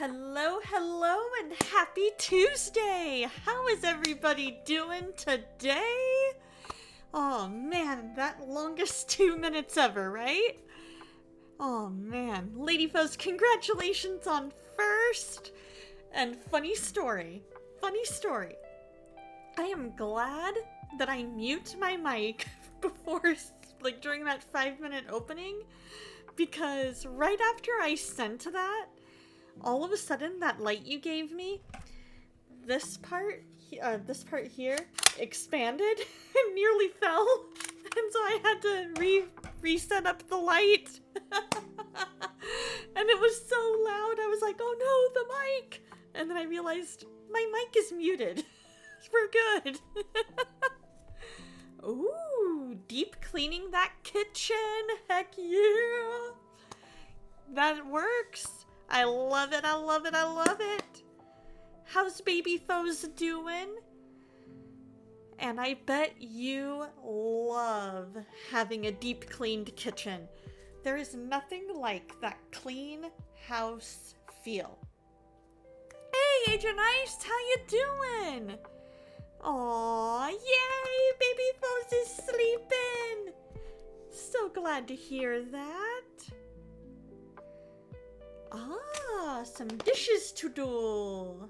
Hello, hello, and happy Tuesday! How is everybody doing today? Oh man, that longest 2 minutes ever, right? Oh man, Lady Foes, congratulations on first! And funny story. I am glad that I mute my mic before, during that 5-minute opening, because right after I sent that, all of a sudden that light you gave me, this part here expanded and nearly fell, and so I had to reset up the light. And it was so loud, I was like, oh no, the mic! And then I realized my mic is muted. We're good. Ooh, deep cleaning that kitchen. Heck yeah. That works. I love it, I love it, I love it. How's Baby Foes doing? And I bet you love having a deep cleaned kitchen. There is nothing like that clean house feel. Hey, Agent Ice, how you doing? Aw, yay, Baby Foes is sleeping. So glad to hear that. Ah, some dishes to do.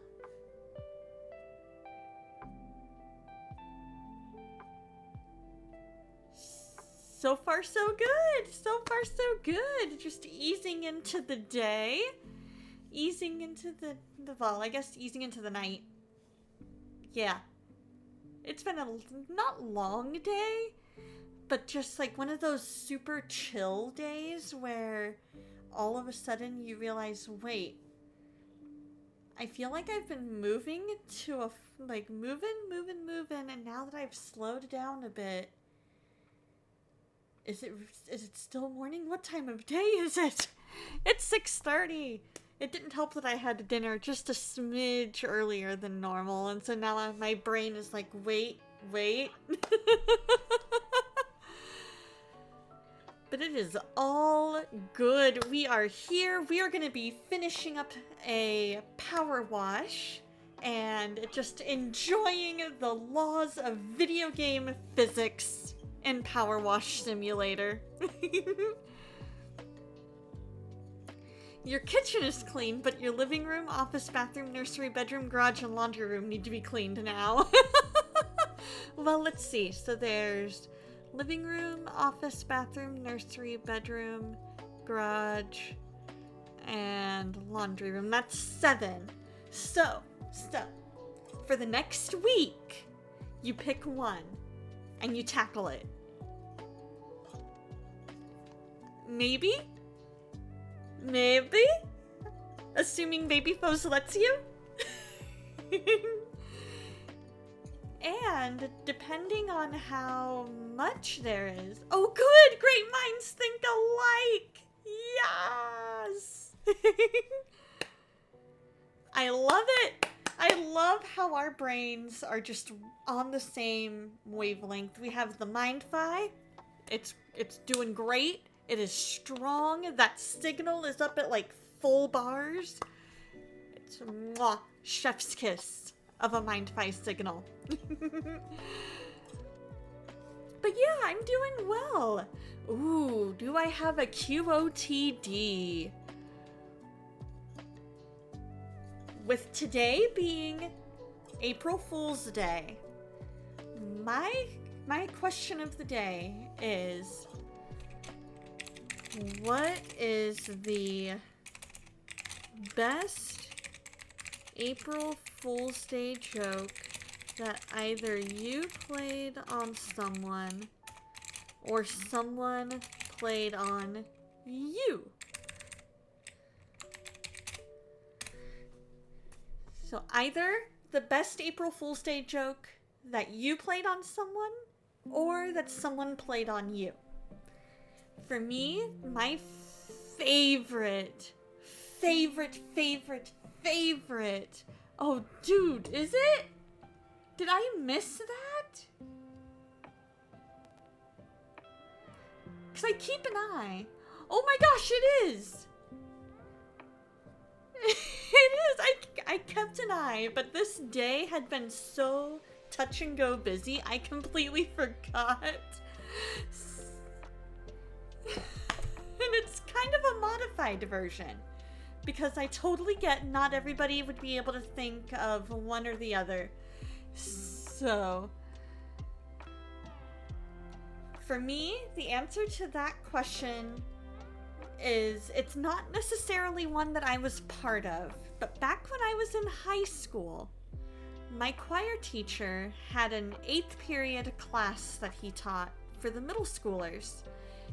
So far, so good. So far, so good. Just easing into the day. Easing into the well, I guess easing into the night. Yeah. It's been a not long day, but just like one of those super chill days where all of a sudden you realize, wait, I feel like I've been moving to moving, and now that I've slowed down a bit, is it still morning? What time of day is it? It's 6:30. It didn't help that I had dinner just a smidge earlier than normal, and so now my brain is like, wait. But it is all good. We are here. We are going to be finishing up a power wash and just enjoying the laws of video game physics in Power Wash Simulator. Your kitchen is clean, but your living room, office, bathroom, nursery, bedroom, garage, and laundry room need to be cleaned now. Well, let's see. So there's living room, office, bathroom, nursery, bedroom, garage, and laundry room. That's 7. So, for the next week, you pick one, and you tackle it. Maybe? Assuming Baby Foes lets you? And depending on how much there is... Oh, good! Great minds think alike! Yes! I love it! I love how our brains are just on the same wavelength. We have the Mind-Fi. It's doing great. It is strong. That signal is up at like full bars. It's mwah, chef's kiss of a Mind-Fi signal. But yeah, I'm doing well. Ooh, do I have a QOTD? With today being April Fool's Day, my question of the day is, what is the best April Fool's Day joke that either you played on someone or someone played on you? So either the best April Fool's Day joke that you played on someone or that someone played on you. For me, my favorite. Oh, dude, is it? Did I miss that? Because I keep an eye. Oh my gosh, it is! It is. I kept an eye, but this day had been so touch and go busy, I completely forgot. And it's kind of a modified version, because I totally get not everybody would be able to think of one or the other. So, for me, the answer to that question is it's not necessarily one that I was part of, but back when I was in high school, my choir teacher had an 8th period class that he taught for the middle schoolers,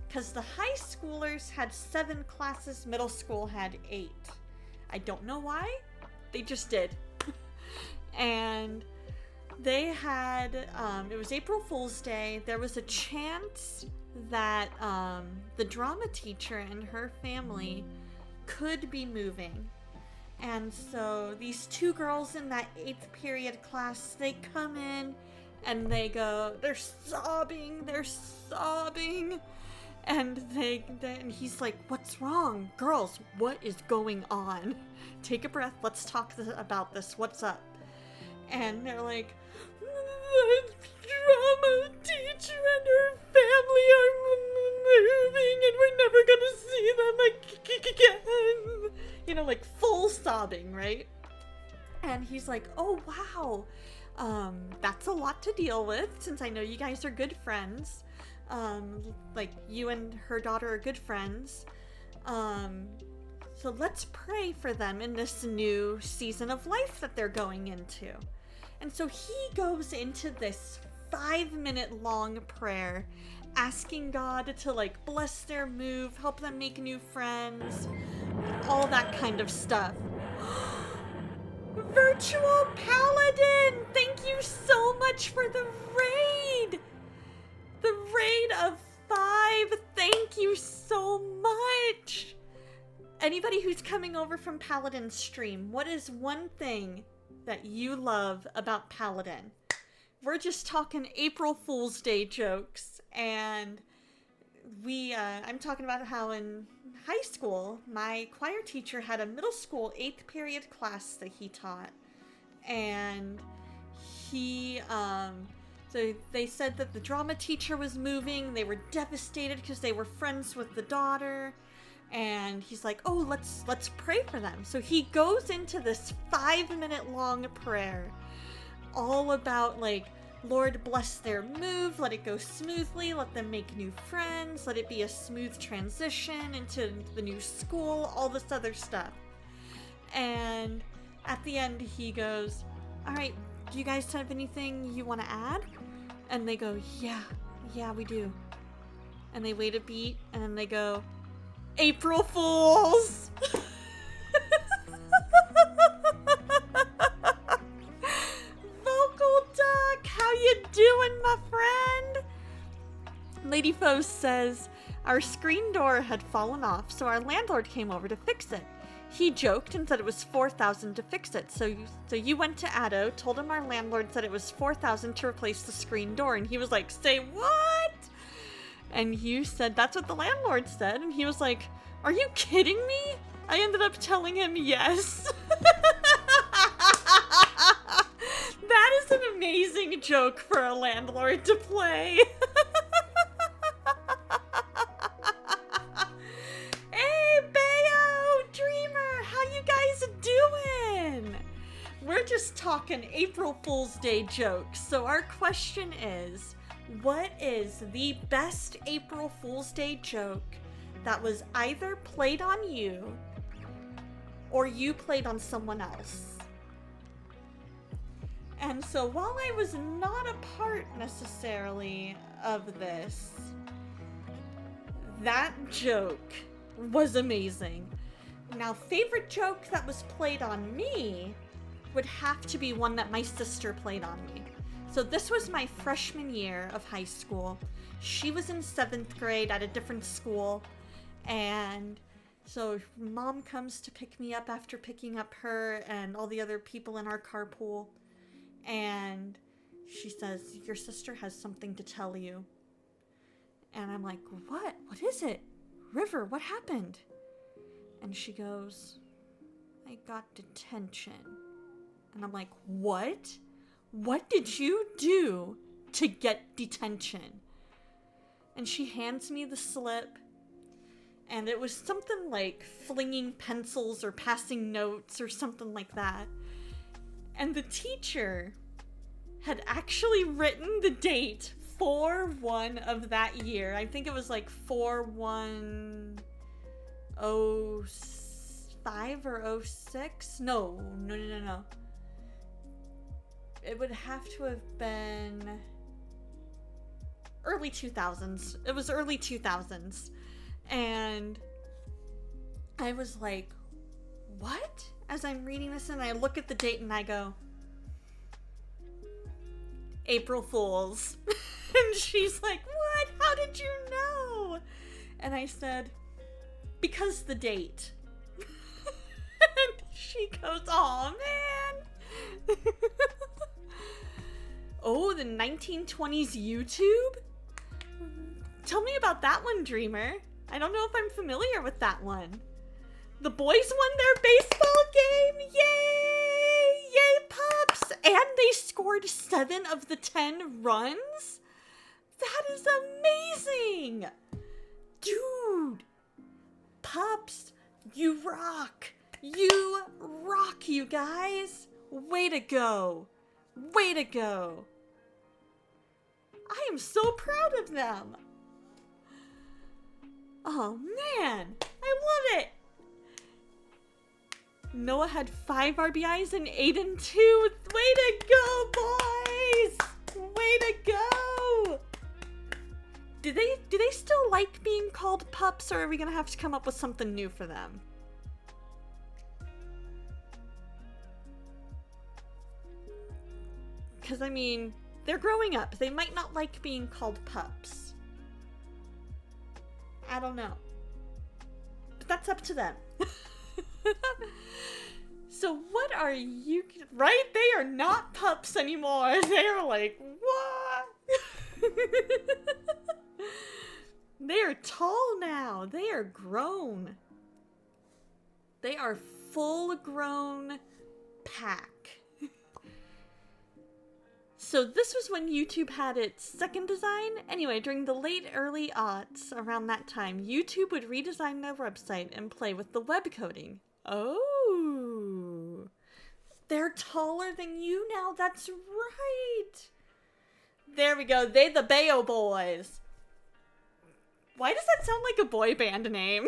because the high schoolers had 7 classes, middle school had 8. I don't know why, they just did. And they had, it was April Fool's Day. There was a chance that the drama teacher and her family could be moving. And so these 2 girls in that 8th period class, they come in and they go, they're sobbing. And and he's like, what's wrong? Girls, what is going on? Take a breath, let's talk about this, what's up? And they're like, the drama teacher and her family are moving and we're never gonna see them again. You know, like full sobbing, right? And he's like, oh wow, that's a lot to deal with since I know you guys are good friends. Like you and her daughter are good friends. So let's pray for them in this new season of life that they're going into. And so he goes into this 5-minute long prayer, asking God to like bless their move, help them make new friends, all that kind of stuff. Virtual Paladin, thank you so much for the raid! The raid of 5, thank you so much! Anybody who's coming over from Paladin's stream, what is one thing that you love about Paladin? We're just talking April Fool's Day jokes, and I'm talking about how in high school, my choir teacher had a middle school 8th period class that he taught, and so they said that the drama teacher was moving. They were devastated because they were friends with the daughter. And he's like, oh, let's pray for them. So he goes into this 5-minute long prayer all about like, Lord, bless their move, let it go smoothly, let them make new friends, let it be a smooth transition into the new school, all this other stuff. And at the end he goes, all right, do you guys have anything you want to add? And they go, yeah, we do. And they wait a beat, and then they go, April Fools! Vocal Duck, how you doing, my friend? Lady Foe says, our screen door had fallen off, so our landlord came over to fix it. He joked and said it was $4,000 to fix it, so you went to Addo, told him our landlord said it was $4,000 to replace the screen door, and he was like, say what? And you said, that's what the landlord said, and he was like, are you kidding me? I ended up telling him yes. That is an amazing joke for a landlord to play. Hey, Bayo, Dreamer, how you guys doing? We're just talking April Fool's Day jokes, so our question is, what is the best April Fool's Day joke that was either played on you or you played on someone else? And so while I was not a part necessarily of this, that joke was amazing. Now, favorite joke that was played on me would have to be one that my sister played on me. So this was my freshman year of high school. She was in 7th grade at a different school. And so mom comes to pick me up after picking up her and all the other people in our carpool. And she says, your sister has something to tell you. And I'm like, what? What is it? River, what happened? And she goes, I got detention. And I'm like, what? What did you do to get detention? And she hands me the slip. And it was something like flinging pencils or passing notes or something like that. And the teacher had actually written the date 4/1 of that year. I think it was like 4/1/05 or 06. No. It would have to have been early 2000s. It was early 2000s. And I was like, what? As I'm reading this and I look at the date and I go, April Fools. And she's like, what? How did you know? And I said, because the date. And she goes, oh man. Oh, the 1920s YouTube? Tell me about that one, Dreamer. I don't know if I'm familiar with that one. The boys won their baseball game! Yay! Yay, pups! And they scored 7 of the 10 runs? That is amazing! Dude! Pups, you rock! You rock, you guys! Way to go! Way to go! I am so proud of them! Oh man, I love it! Noah had 5 RBIs and Aiden 2. Way to go, boys! Way to go! Do they still like being called pups, or are we gonna have to come up with something new for them? Because, I mean, they're growing up. They might not like being called pups. I don't know. But that's up to them. So what are you... Right? They are not pups anymore. They are like, what? They are tall now. They are grown. They are full-grown pack. So this was when YouTube had its second design. Anyway, during the late early aughts, around that time, YouTube would redesign their website and play with the web coding. Oh, they're taller than you now. That's right. There we go. They the Bayo Boys. Why does that sound like a boy band name?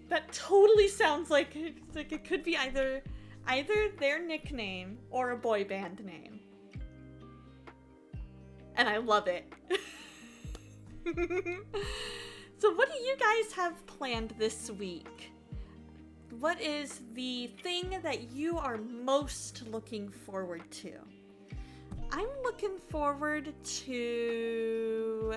That totally sounds like it could be either their nickname or a boy band name. And I love it. So what do you guys have planned this week? What is the thing that you are most looking forward to? I'm looking forward to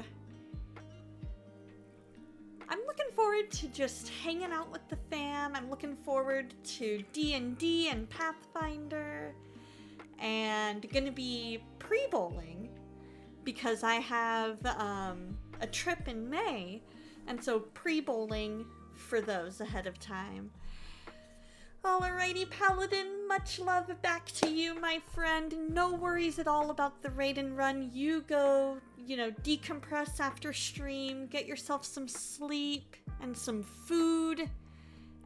just hanging out with the fam. I'm looking forward to D&D and Pathfinder, and gonna be pre-bowling because I have a trip in May, and so pre-bowling for those ahead of time. Alrighty, Paladin, much love back to you, my friend. No worries at all about the raid and run. You go, decompress after stream, get yourself some sleep and some food,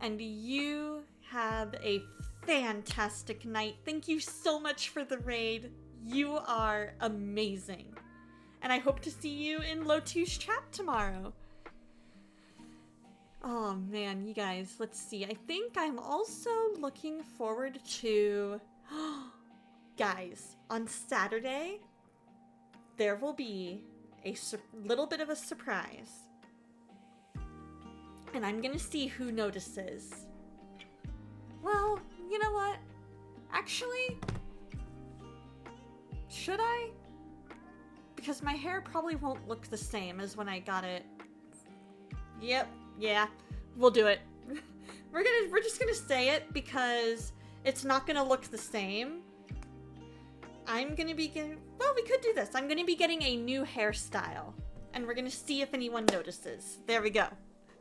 and you have a fantastic night. Thank you so much for the raid. You are amazing. And I hope to see you in Lotu's chat tomorrow. Oh man, you guys, let's see. I think I'm also looking forward to... Guys, on Saturday, there will be a little bit of a surprise. And I'm gonna see who notices. Well, you know what? Actually, should I? Because my hair probably won't look the same as when I got it. Yep. Yeah, we'll do it. We're just gonna say it because it's not gonna look the same. I'm gonna be getting... Well, we could do this. I'm gonna be getting a new hairstyle. and we're gonna see if anyone notices. There we go.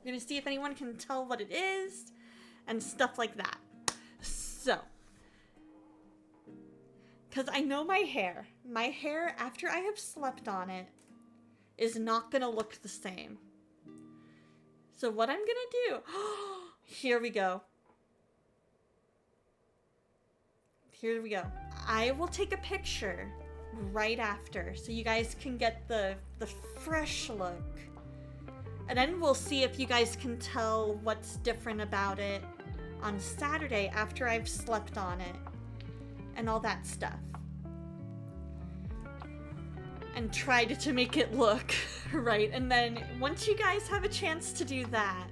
We're gonna see if anyone can tell what it is, and stuff like that. So, because I know my hair after I have slept on it is not gonna look the same. So what I'm gonna do, here we go. Here we go. I will take a picture right after so you guys can get the fresh look. And then we'll see if you guys can tell what's different about it on Saturday after I've slept on it and all that stuff. And tried to make it look right. And then once you guys have a chance to do that,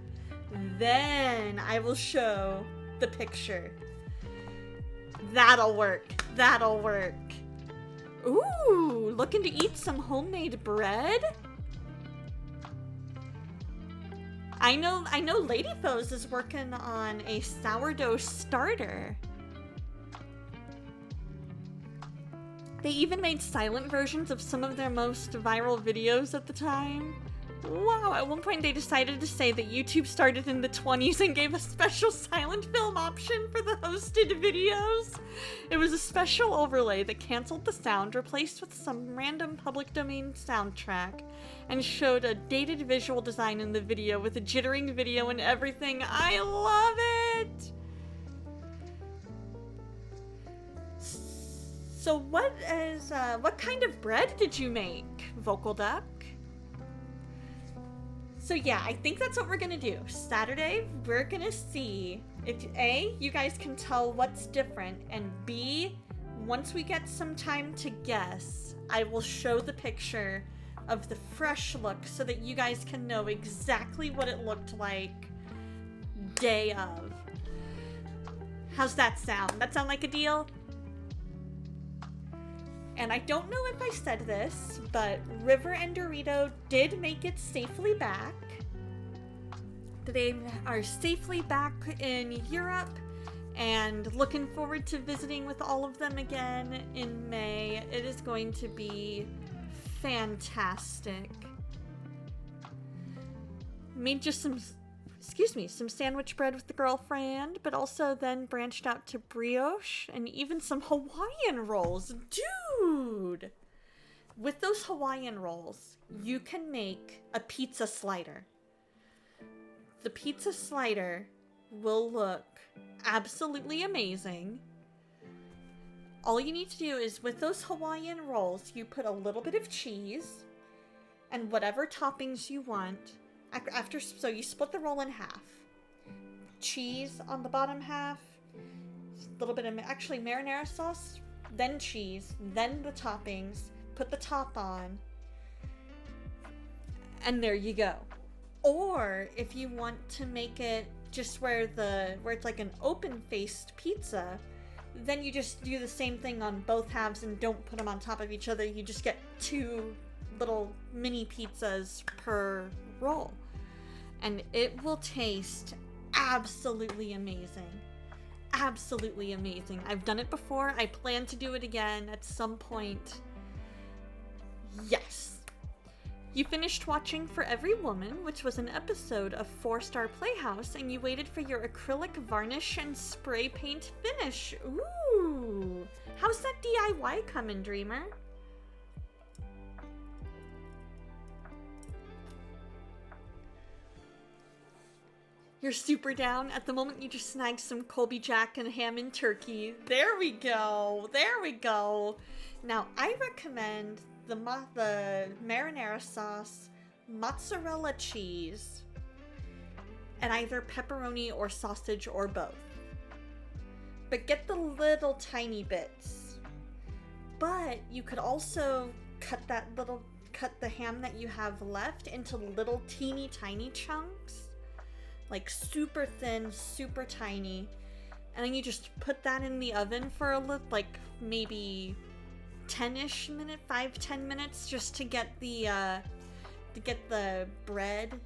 then I will show the picture. That'll work. That'll work. Ooh, looking to eat some homemade bread? I know Lady Foes is working on a sourdough starter. They even made silent versions of some of their most viral videos at the time. Wow, at one point they decided to say that YouTube started in the 20s and gave a special silent film option for the hosted videos. It was a special overlay that canceled the sound, replaced with some random public domain soundtrack, and showed a dated visual design in the video with a jittering video and everything. I love it! So what kind of bread did you make, Vocal Duck? So yeah, I think that's what we're gonna do. Saturday, we're gonna see if A, you guys can tell what's different, and B, once we get some time to guess, I will show the picture of the fresh look so that you guys can know exactly what it looked like day of. How's that sound? That sound like a deal? And I don't know if I said this, but River and Dorito did make it safely back. They are safely back in Europe and looking forward to visiting with all of them again in May. It is going to be fantastic. Made just some sandwich bread with the girlfriend, but also then branched out to brioche and even some Hawaiian rolls. Dude! With those Hawaiian rolls, you can make a pizza slider. The pizza slider will look absolutely amazing. All you need to do is, with those Hawaiian rolls, you put a little bit of cheese and whatever toppings you want. So you split the roll in half. Cheese on the bottom half, a little bit of marinara sauce, then cheese, then the toppings, put the top on, and there you go. Or if you want to make it just where it's like an open-faced pizza, then you just do the same thing on both halves and don't put them on top of each other. You just get 2 little mini pizzas per roll. And it will taste absolutely amazing. Absolutely amazing. I've done it before. I plan to do it again at some point. Yes. You finished watching For Every Woman, which was an episode of 4-Star Playhouse, and you waited for your acrylic varnish and spray paint finish. Ooh. How's that DIY coming, Dreamer? You're super down. At the moment, you just snagged some Colby Jack and ham and turkey. There we go. There we go. Now, I recommend the marinara sauce, mozzarella cheese, and either pepperoni or sausage or both. But get the little tiny bits. But you could also cut the ham that you have left into little teeny tiny chunks. Like super thin, super tiny. And then you just put that in the oven for like maybe 10-ish minutes, 5-10 minutes, just to get the bread.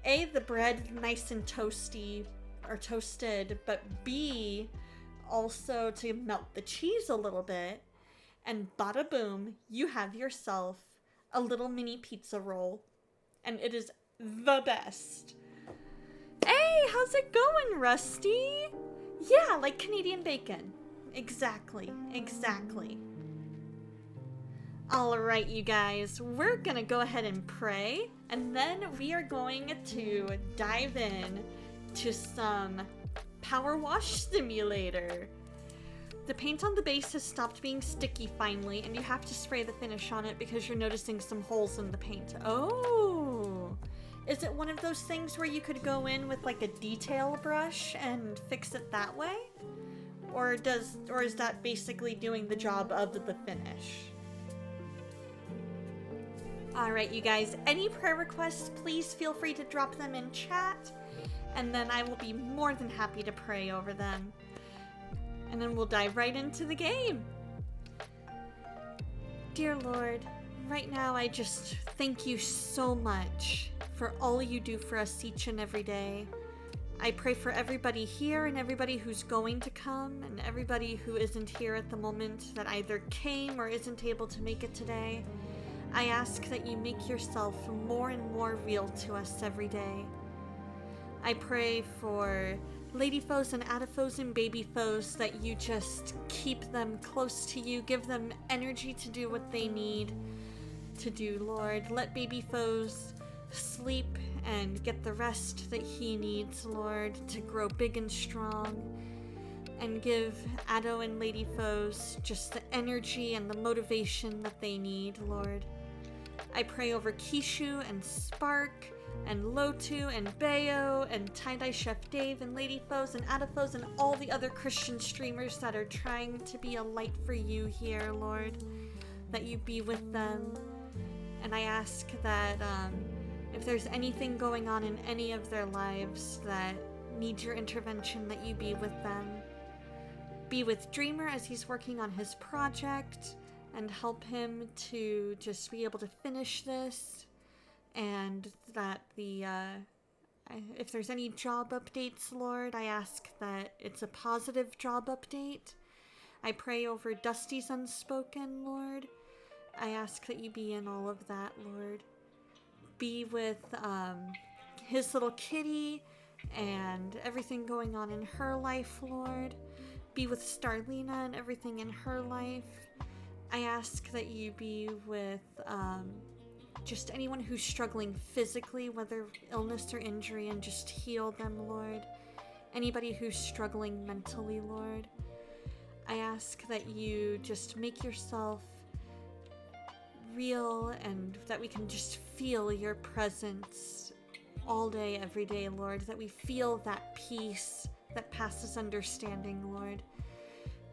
A, the bread nice and toasty or toasted, but B, also to melt the cheese a little bit. And bada boom, you have yourself a little mini pizza roll and it is the best. Hey, how's it going, Rusty? Yeah, like Canadian bacon. Exactly, exactly. Alright, you guys, we're gonna go ahead and pray, and then we are going to dive in to some Power Wash Simulator. The paint on the base has stopped being sticky finally, and you have to spray the finish on it because you're noticing some holes in the paint. Oh! Is it one of those things where you could go in with like a detail brush and fix it that way? Or is that basically doing the job of the finish? Alright, you guys, any prayer requests, please feel free to drop them in chat, and then I will be more than happy to pray over them. And then we'll dive right into the game. Dear Lord, right now I just thank you so much for all you do for us each and every day. I pray for everybody here and everybody who's going to come and everybody who isn't here at the moment that either came or isn't able to make it today. I ask that you make yourself more and more real to us every day. I pray for lady foes and adiphoes and baby foes that you just keep them close to you, give them energy to do what they need to do, Lord. Let baby foes sleep and get the rest that he needs, Lord, to grow big and strong. And give Ado and Lady Foes just the energy and the motivation that they need, Lord. I pray over Kishu and Spark and Lotu and Bayo and Tie-Dye Chef Dave and Lady Foes and Adifos and all the other Christian streamers that are trying to be a light for you here, Lord. That you be with them. And I ask that if there's anything going on in any of their lives that needs your intervention, that you be with them. Be with Dreamer as he's working on his project and help him to just be able to finish this, and that if there's any job updates, Lord, I ask that it's a positive job update. I pray over Dusty's Unspoken, Lord. I ask that you be in all of that, Lord. Be with his little kitty and everything going on in her life, Lord. Be with Starlina and everything in her life. I ask that you be with just anyone who's struggling physically, whether illness or injury, and just heal them, Lord. Anybody who's struggling mentally, Lord. I ask that you just make yourself real and that we can just feel your presence all day, every day, Lord. That we feel that peace that passes understanding, Lord.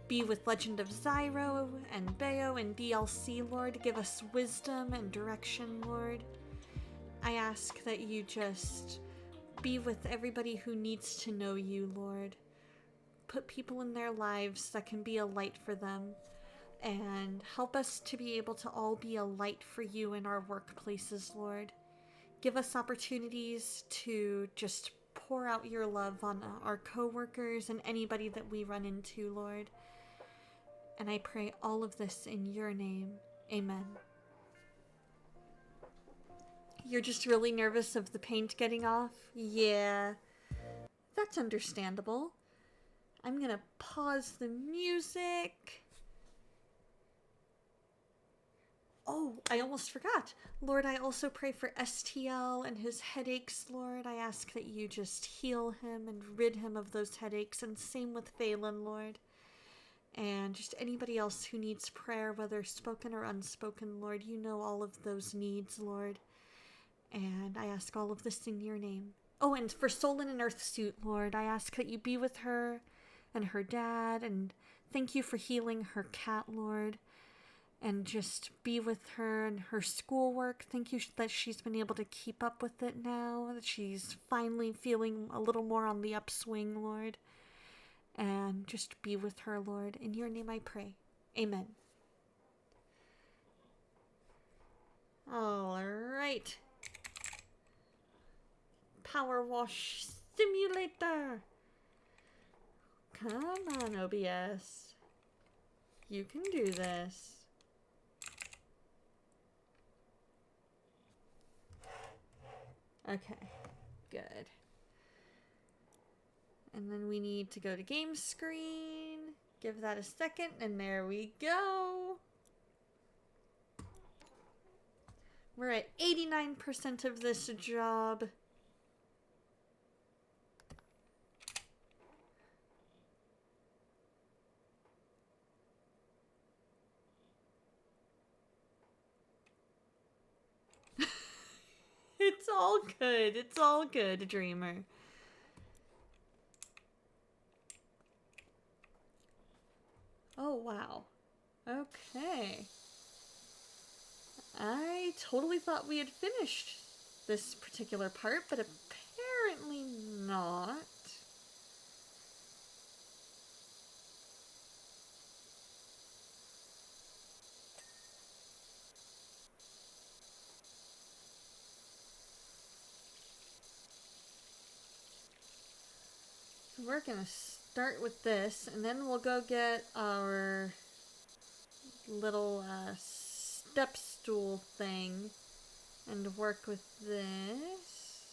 Be with Legend of Zyro and Bayo and DLC, Lord. Give us wisdom and direction, Lord. I ask that you just be with everybody who needs to know you, Lord. Put people in their lives that can be a light for them, and help us to be able to all be a light for you in our workplaces, Lord. Give us opportunities to just pour out your love on our coworkers and anybody that we run into, Lord. And I pray all of this in your name. Amen. You're just really nervous of the paint getting off? Yeah, that's understandable. I'm gonna pause the music. Oh, I almost forgot. Lord, I also pray for STL and his headaches, Lord. I ask that you just heal him and rid him of those headaches, and same with Phelan, Lord. And just anybody else who needs prayer, whether spoken or unspoken, Lord. You know all of those needs, Lord. And I ask all of this in your name. Oh, and for Solon and Earthsuit, Lord, I ask that you be with her and her dad, and thank you for healing her cat, Lord. And just be with her and her schoolwork. Thank you that she's been able to keep up with it now, that she's finally feeling a little more on the upswing, Lord. And just be with her, Lord. In your name I pray. Amen. All right. Power Wash Simulator. Come on, OBS. You can do this. Okay, good. And then we need to go to game screen. Give that a second, and there we go. We're at 89% of this job. It's all good. It's all good, Dreamer. Oh, wow. Okay. I totally thought we had finished this particular part, but apparently not. So we're gonna start with this, and then we'll go get our little step stool thing and work with this.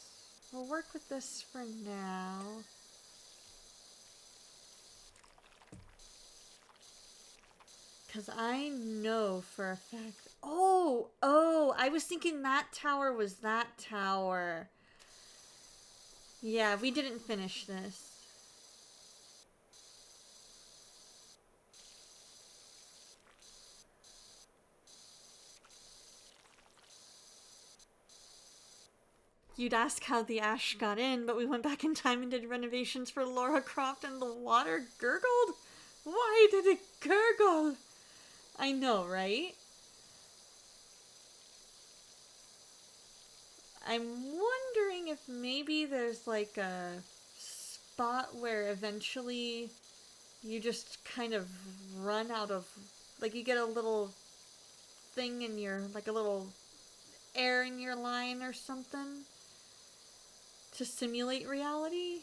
We'll work with this for now. Because I know for a fact... Oh, I was thinking that tower was that tower. Yeah, we didn't finish this. You'd ask how the ash got in, but we went back in time and did renovations for Laura Croft and the water gurgled? Why did it gurgle? I know, right? I'm wondering if maybe there's like a spot where eventually you just kind of run out of, like you get a little thing in your, like a little air in your line or something to simulate reality.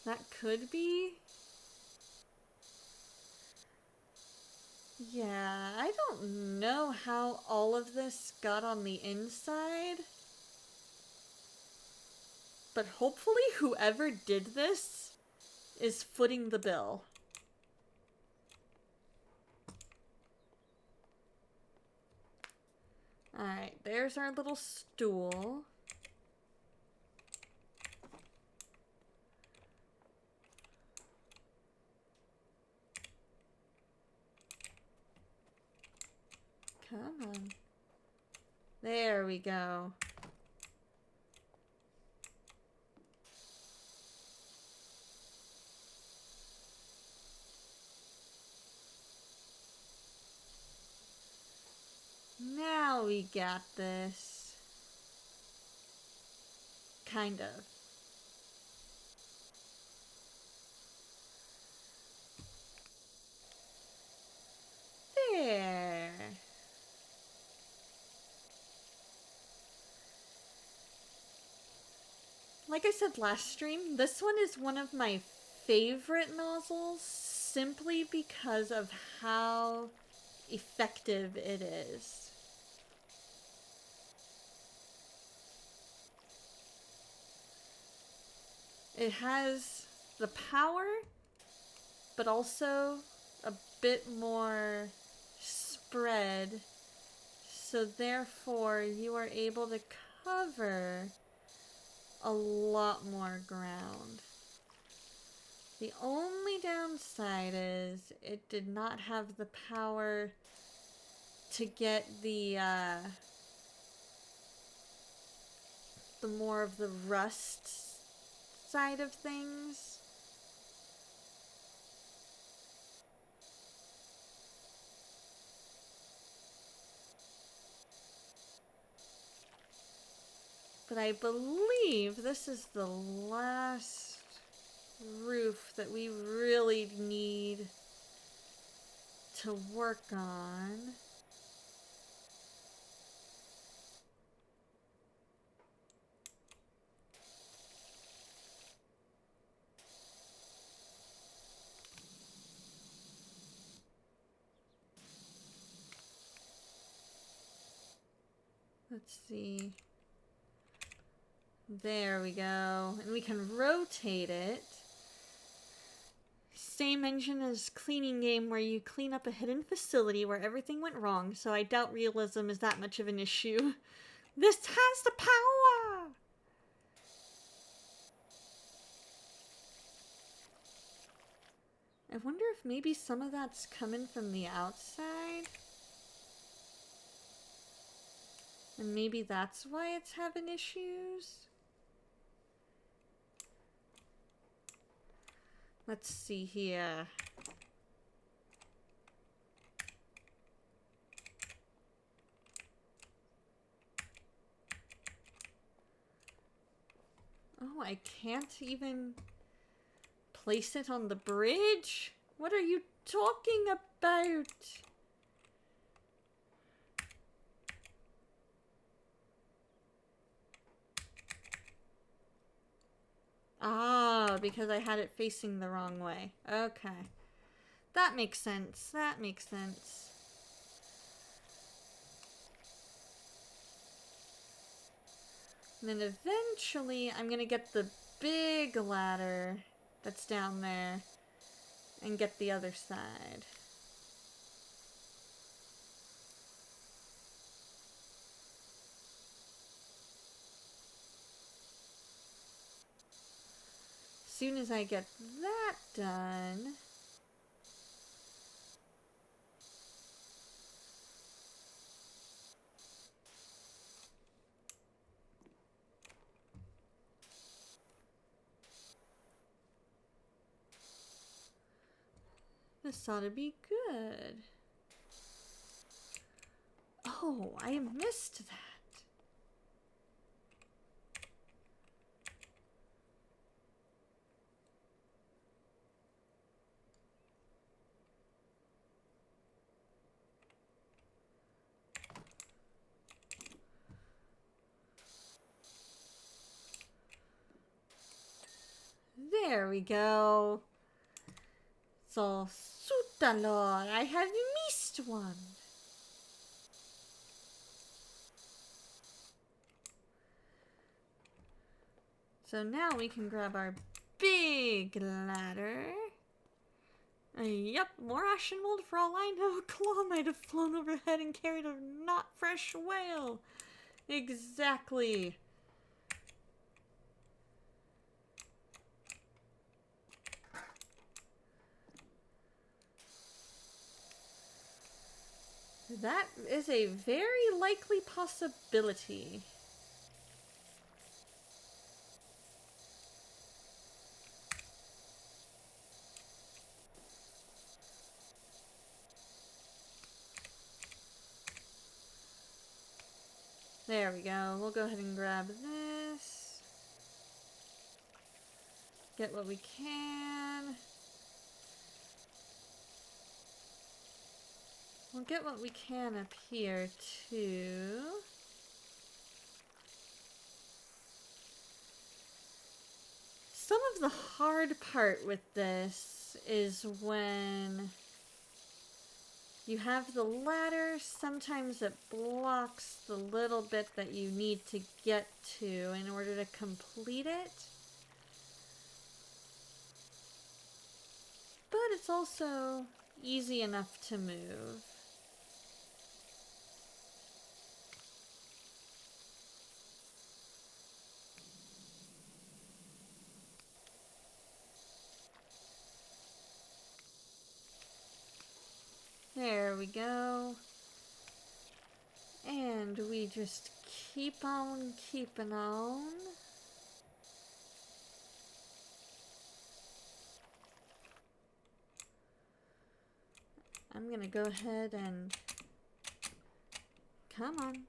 That could be. Yeah, I don't know how all of this got on the inside. But hopefully whoever did this is footing the bill. Alright, there's our little stool. Come on. There we go. Now we got this. Kind of. There. Like I said last stream, this one is one of my favorite nozzles simply because of how effective it is. It has the power, but also a bit more spread, so therefore you are able to cover a lot more ground. The only downside is it did not have the power to get the more of the rust side of things. But I believe this is the last roof that we really need to work on. Let's see. There we go. And we can rotate it. Same engine as cleaning game where you clean up a hidden facility where everything went wrong, so I doubt realism is that much of an issue. This has the power! I wonder if maybe some of that's coming from the outside. And maybe that's why it's having issues. Let's see here. Oh, I can't even place it on the bridge? What are you talking about? Ah, because I had it facing the wrong way. Okay. That makes sense. That makes sense. And then eventually I'm gonna get the big ladder that's down there and get the other side. As soon as I get that done, this ought to be good. Oh, I missed that. There we go. So, Sutalor, I have missed one. So now we can grab our big ladder. Yep, more ash and mold for all I know. A claw might have flown overhead and carried a not fresh whale. Exactly. That is a very likely possibility. There we go. We'll go ahead and grab this. Get what we can. We'll get what we can up here, too. Some of the hard part with this is when you have the ladder, sometimes it blocks the little bit that you need to get to in order to complete it. But it's also easy enough to move. There we go. And we just keep on keeping on. I'm gonna go ahead and... Come on.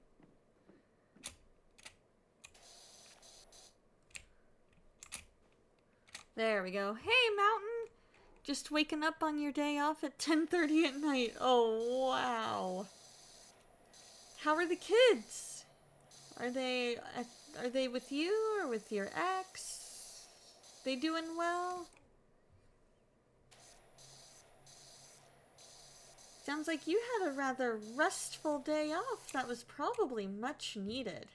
There we go. Hey, Mountain! Just waking up on your day off at 10:30 at night. Oh, wow. How are the kids? Are they with you or with your ex? They doing well? Sounds like you had a rather restful day off that was probably much needed.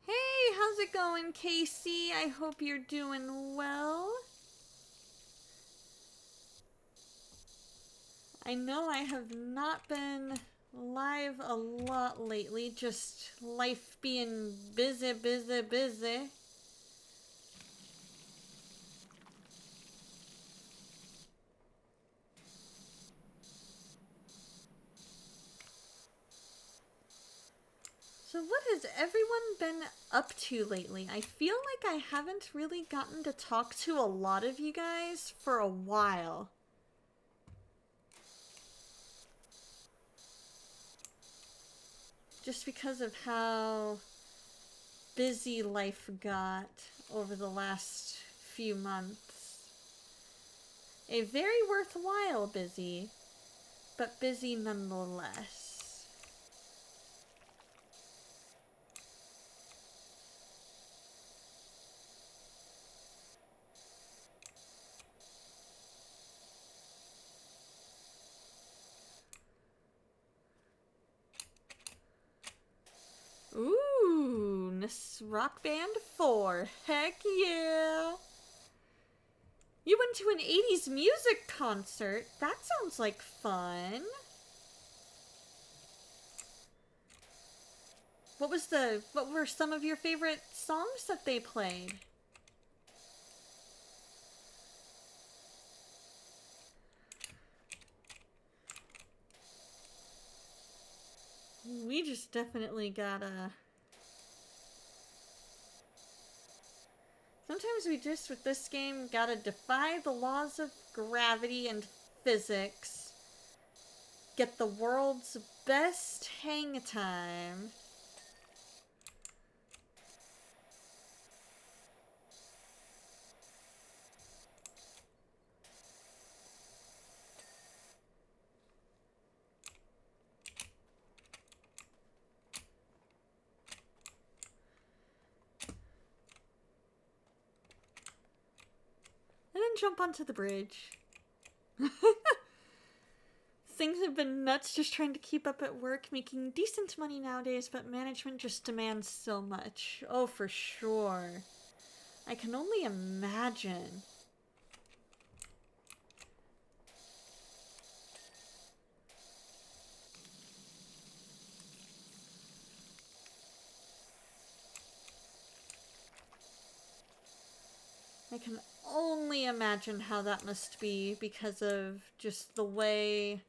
Hey, how's it going, Casey? I hope you're doing well. I know I have not been live a lot lately, just life being busy, busy, busy. So what has everyone been up to lately? I feel like I haven't really gotten to talk to a lot of you guys for a while. Just because of how busy life got over the last few months. A very worthwhile busy, but busy nonetheless. Ooh, Rock Band 4. Heck yeah! You went to an 80s music concert? That sounds like fun. What were some of your favorite songs that they played? We just definitely gotta... Sometimes we just, with this game, gotta defy the laws of gravity and physics. Get the world's best hang time. And then jump onto the bridge. Things have been nuts just trying to keep up at work, making decent money nowadays, but management just demands so much. Oh, for sure. I can only imagine. I can only imagine how that must be because of just the way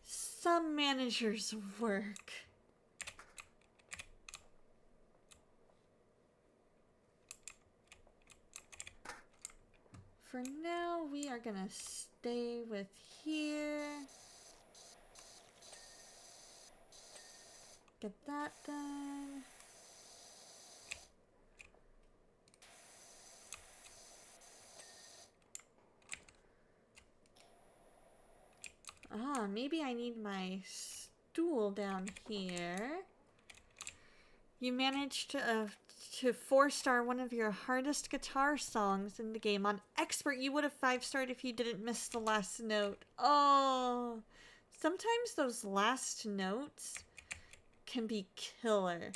some managers work. For now, we are gonna stay with here. Get that done. Ah, maybe I need my stool down here. You managed to 4-star one of your hardest guitar songs in the game. On Expert, you would have 5-starred if you didn't miss the last note. Oh, sometimes those last notes can be killer.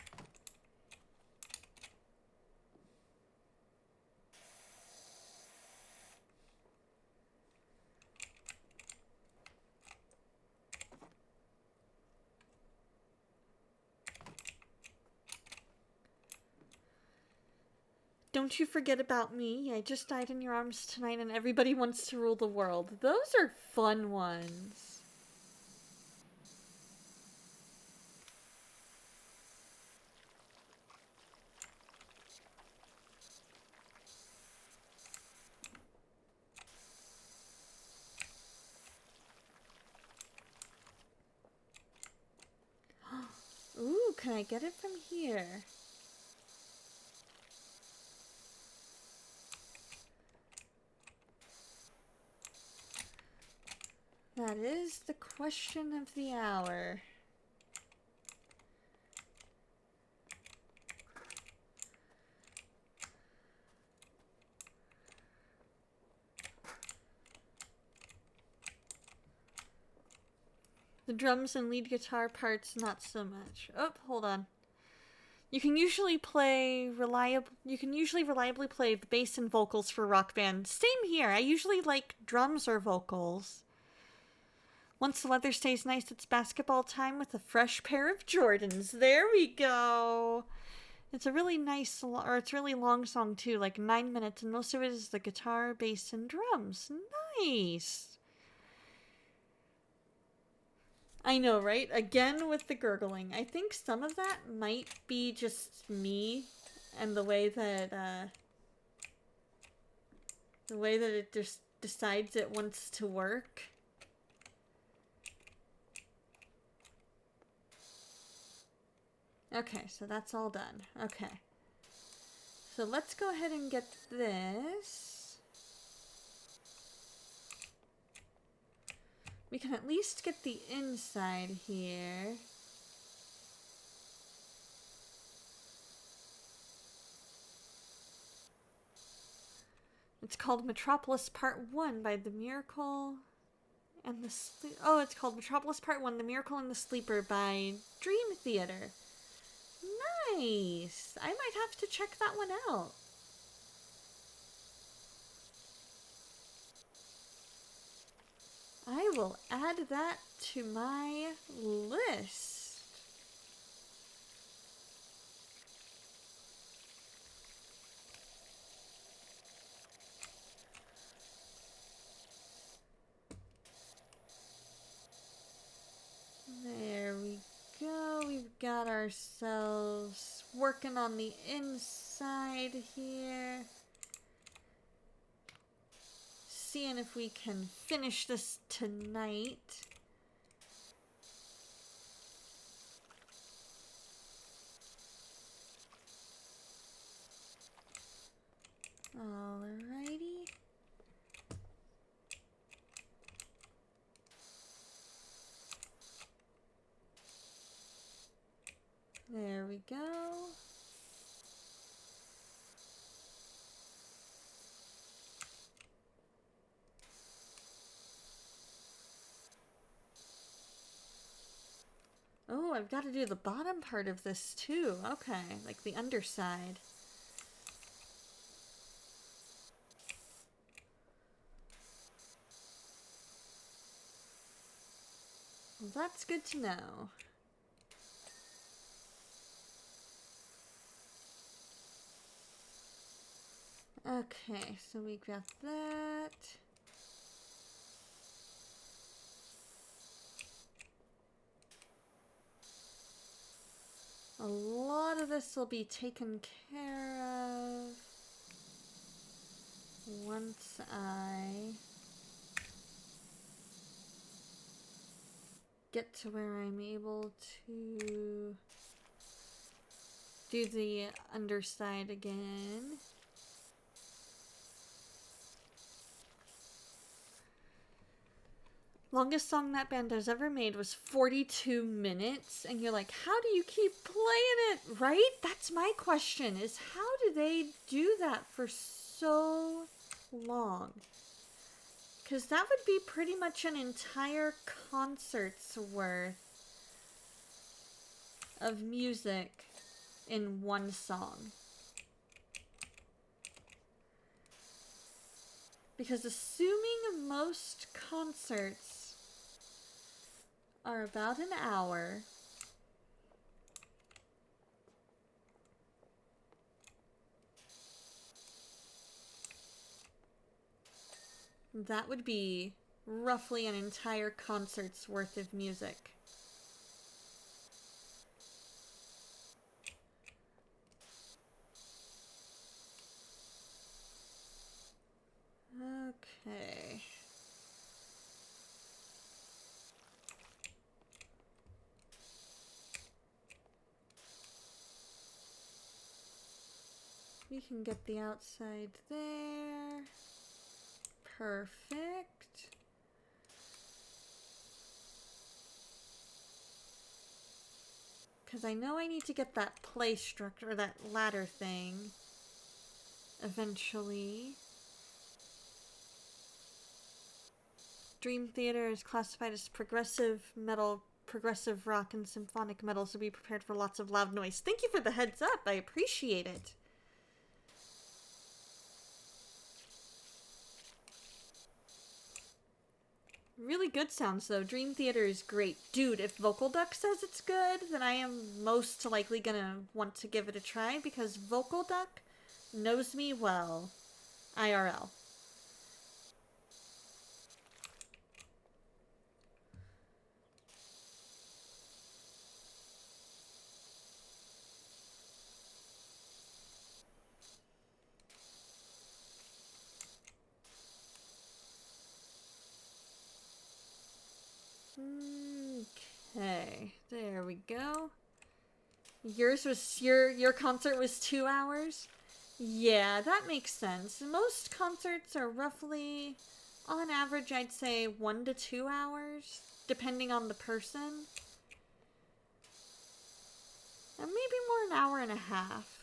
Don't you forget about me. I just died in your arms tonight and everybody wants to rule the world. Those are fun ones. Ooh, can I get it from here? That is the question of the hour. The drums and lead guitar parts, not so much. Oh, hold on. You can usually reliably play the bass and vocals for Rock Band. Same here. I usually like drums or vocals. Once the weather stays nice, it's basketball time with a fresh pair of Jordans. There we go. It's a really nice, or it's a really long song too, like 9 minutes, and most of it is the guitar, bass, and drums. Nice. I know, right? Again with the gurgling. I think some of that might be just me and the way that it just decides it wants to work. Okay, so that's all done. Okay. So let's go ahead and get this. We can at least get the inside here. It's called Metropolis Part 1 by The Miracle and the Oh, it's called Metropolis Part 1, The Miracle and the Sleeper by Dream Theater. Nice! I might have to check that one out. I will add that to my list. There we go. We've got ourselves working on the inside here. Seeing if we can finish this tonight. Alrighty. There we go. Oh, I've got to do the bottom part of this too. Okay, like the underside. Well, that's good to know. Okay, so we got that. A lot of this will be taken care of once I get to where I'm able to do the underside again. Longest song that band has ever made was 42 minutes, and you're like, how do you keep playing it, right? That's my question, is how do they do that for so long? Because that would be pretty much an entire concert's worth of music in one song. Because assuming most concerts are about an hour, that would be roughly an entire concert's worth of music. Okay. We can get the outside there. Perfect. Because I know I need to get that play structure, or that ladder thing. Eventually. Dream Theater is classified as progressive metal, progressive rock, and symphonic metal, so be prepared for lots of loud noise. Thank you for the heads up. I appreciate it. Really good sounds, though. Dream Theater is great. Dude, if Vocal Duck says it's good, then I am most likely gonna want to give it a try, because Vocal Duck knows me well. IRL. Okay, there we go. Yours was your concert was 2 hours? Yeah, that makes sense. Most concerts are roughly, on average, I'd say 1 to 2 hours, depending on the person. And maybe more an hour and a half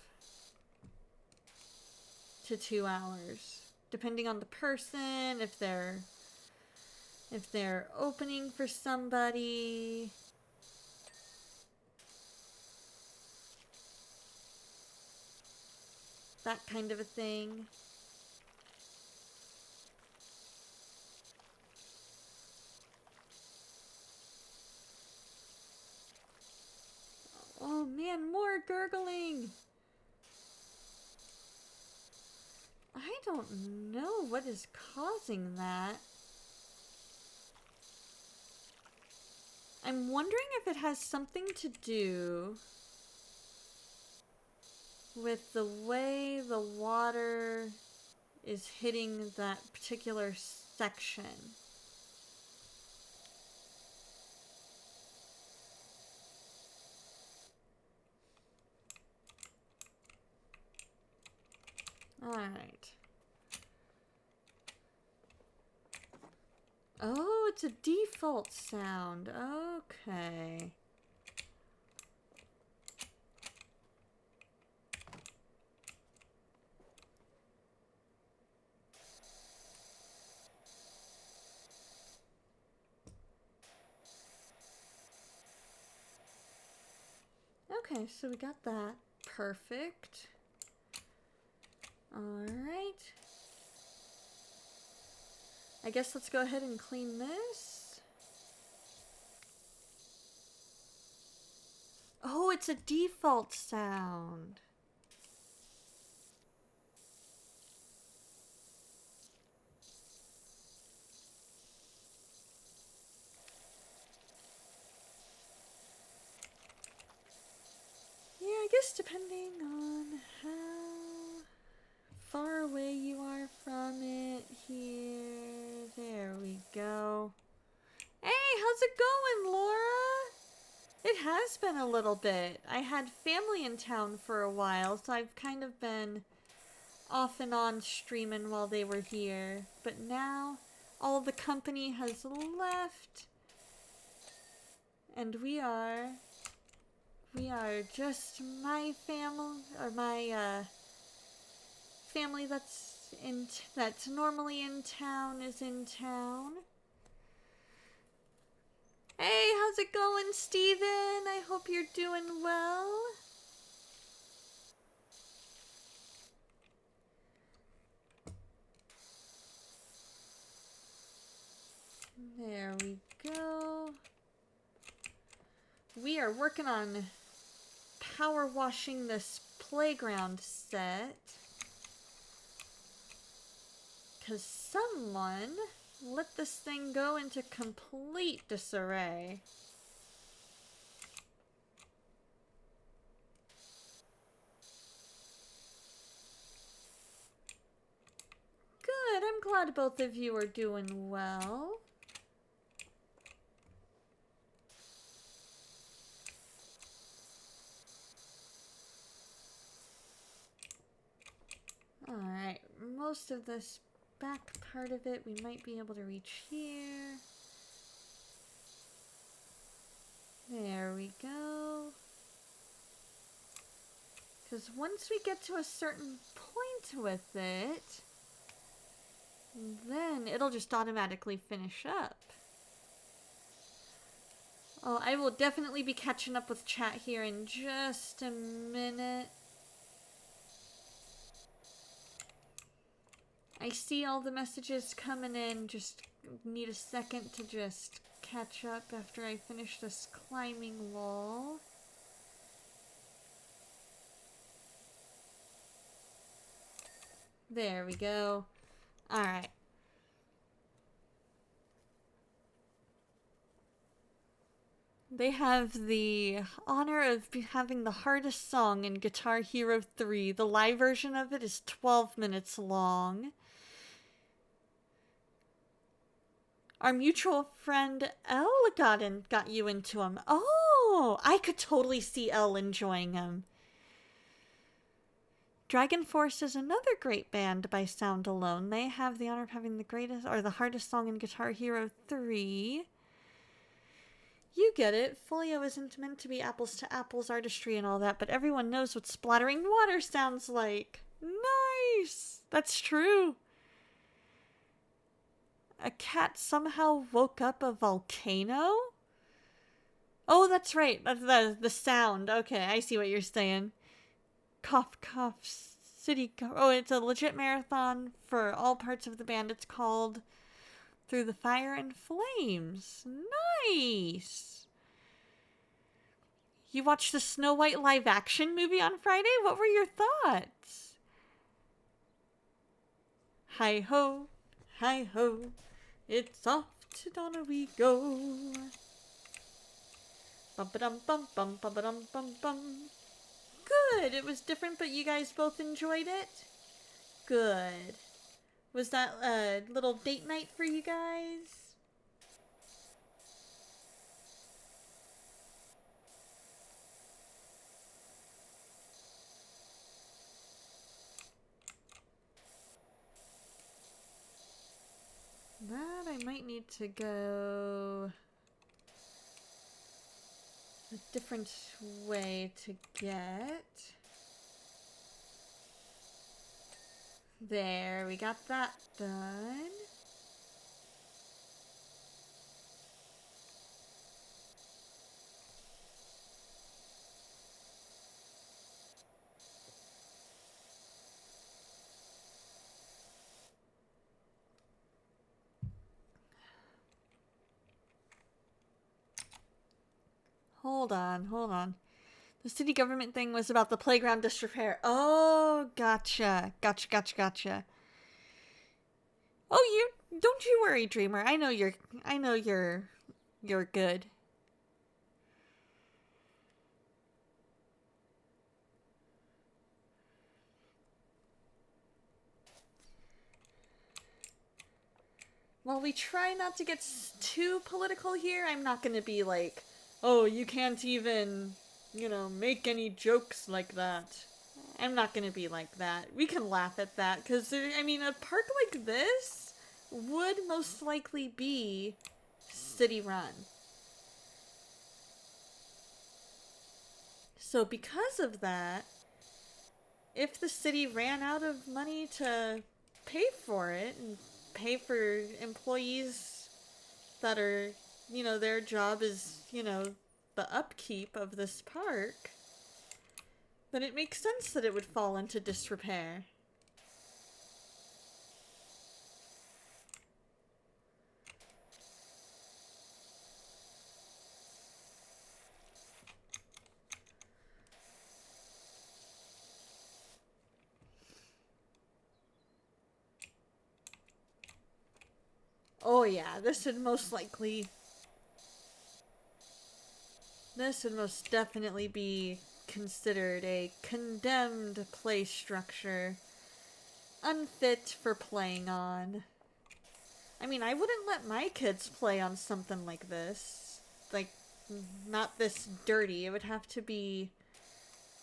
to 2 hours, depending on the person, if they're opening for somebody. That kind of a thing. Oh man, more gurgling! I don't know what is causing that. I'm wondering if it has something to do with the way the water is hitting that particular section. Alright. Oh, it's a default sound. Okay. Okay, so we got that. Perfect. Alright. I guess let's go ahead and clean this. Oh, it's a default sound. Yeah, I guess depending on how far away you are from it here. There we go. Hey, how's it going, Laura? It has been a little bit. I had family in town for a while, so I've kind of been off and on streaming while they were here. But now, all the company has left. And we are just my family, or my, family that's normally in town is in town. Hey, how's it going, Steven? I hope you're doing well. There we go. We are working on power washing this playground set. 'Cause someone let this thing go into complete disarray. Good, I'm glad both of you are doing well. Alright, most of this back part of it we might be able to reach here. There we go. Because once we get to a certain point with it, then it'll just automatically finish up. Oh, I will definitely be catching up with chat here in just a minute. I see all the messages coming in. Just need a second to just catch up after I finish this climbing wall. There we go. Alright. They have the honor of having the hardest song in Guitar Hero 3. The live version of it is 12 minutes long. Our mutual friend Elle got you into him. Oh, I could totally see Elle enjoying him. Dragon Force is another great band by Sound Alone. They have the honor of having the greatest or the hardest song in Guitar Hero 3. You get it. Folio isn't meant to be apples to apples artistry and all that, but everyone knows what splattering water sounds like. Nice! That's true. A cat somehow woke up a volcano? Oh, that's right. That's the sound. Okay, I see what you're saying. Cough, cough, city. Oh, it's a legit marathon for all parts of the band. It's called Through the Fire and Flames. Nice. You watched the Snow White live action movie on Friday? What were your thoughts? Hi ho, it's off to Donna we go. Bum ba dum bum bum bum ba dum bum bum. Good. It was different, but you guys both enjoyed it? Good. Was that a little date night for you guys? That I might need to go a different way to get. There, we got that done. Hold on. The city government thing was about the playground disrepair. Oh, gotcha. Oh, don't you worry, Dreamer. I know you're good. While we try not to get too political here, I'm not going to be like, oh, you can't even, make any jokes like that. I'm not going to be like that. We can laugh at that, because, a park like this would most likely be city-run. So because of that, if the city ran out of money to pay for it, and pay for employees that are, their job is, the upkeep of this park, then it makes sense that it would fall into disrepair. Oh yeah, this would most definitely be considered a condemned play structure, unfit for playing on. I wouldn't let my kids play on something like this. Like, not this dirty. It would have to be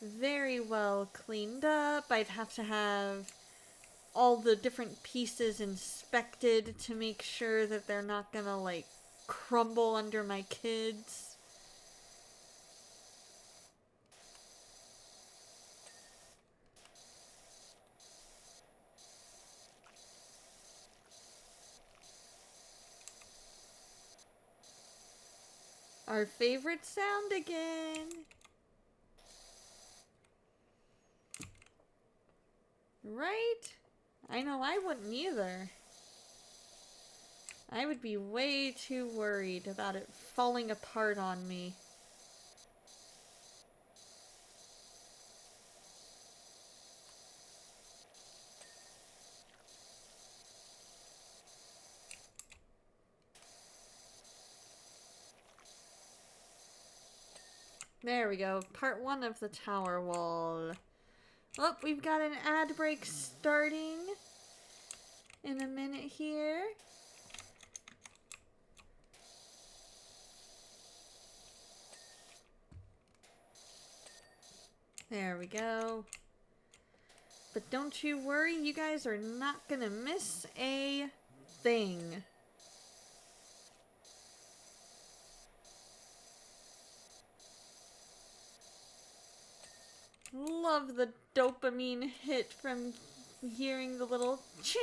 very well cleaned up. I'd have to have all the different pieces inspected to make sure that they're not gonna, crumble under my kids. Our favorite sound again. Right? I know I wouldn't either. I would be way too worried about it falling apart on me. There we go. Part 1 of the tower wall. Oh, we've got an ad break starting in a minute here. There we go. But don't you worry, you guys are not gonna miss a thing. Love the dopamine hit from hearing the little ching.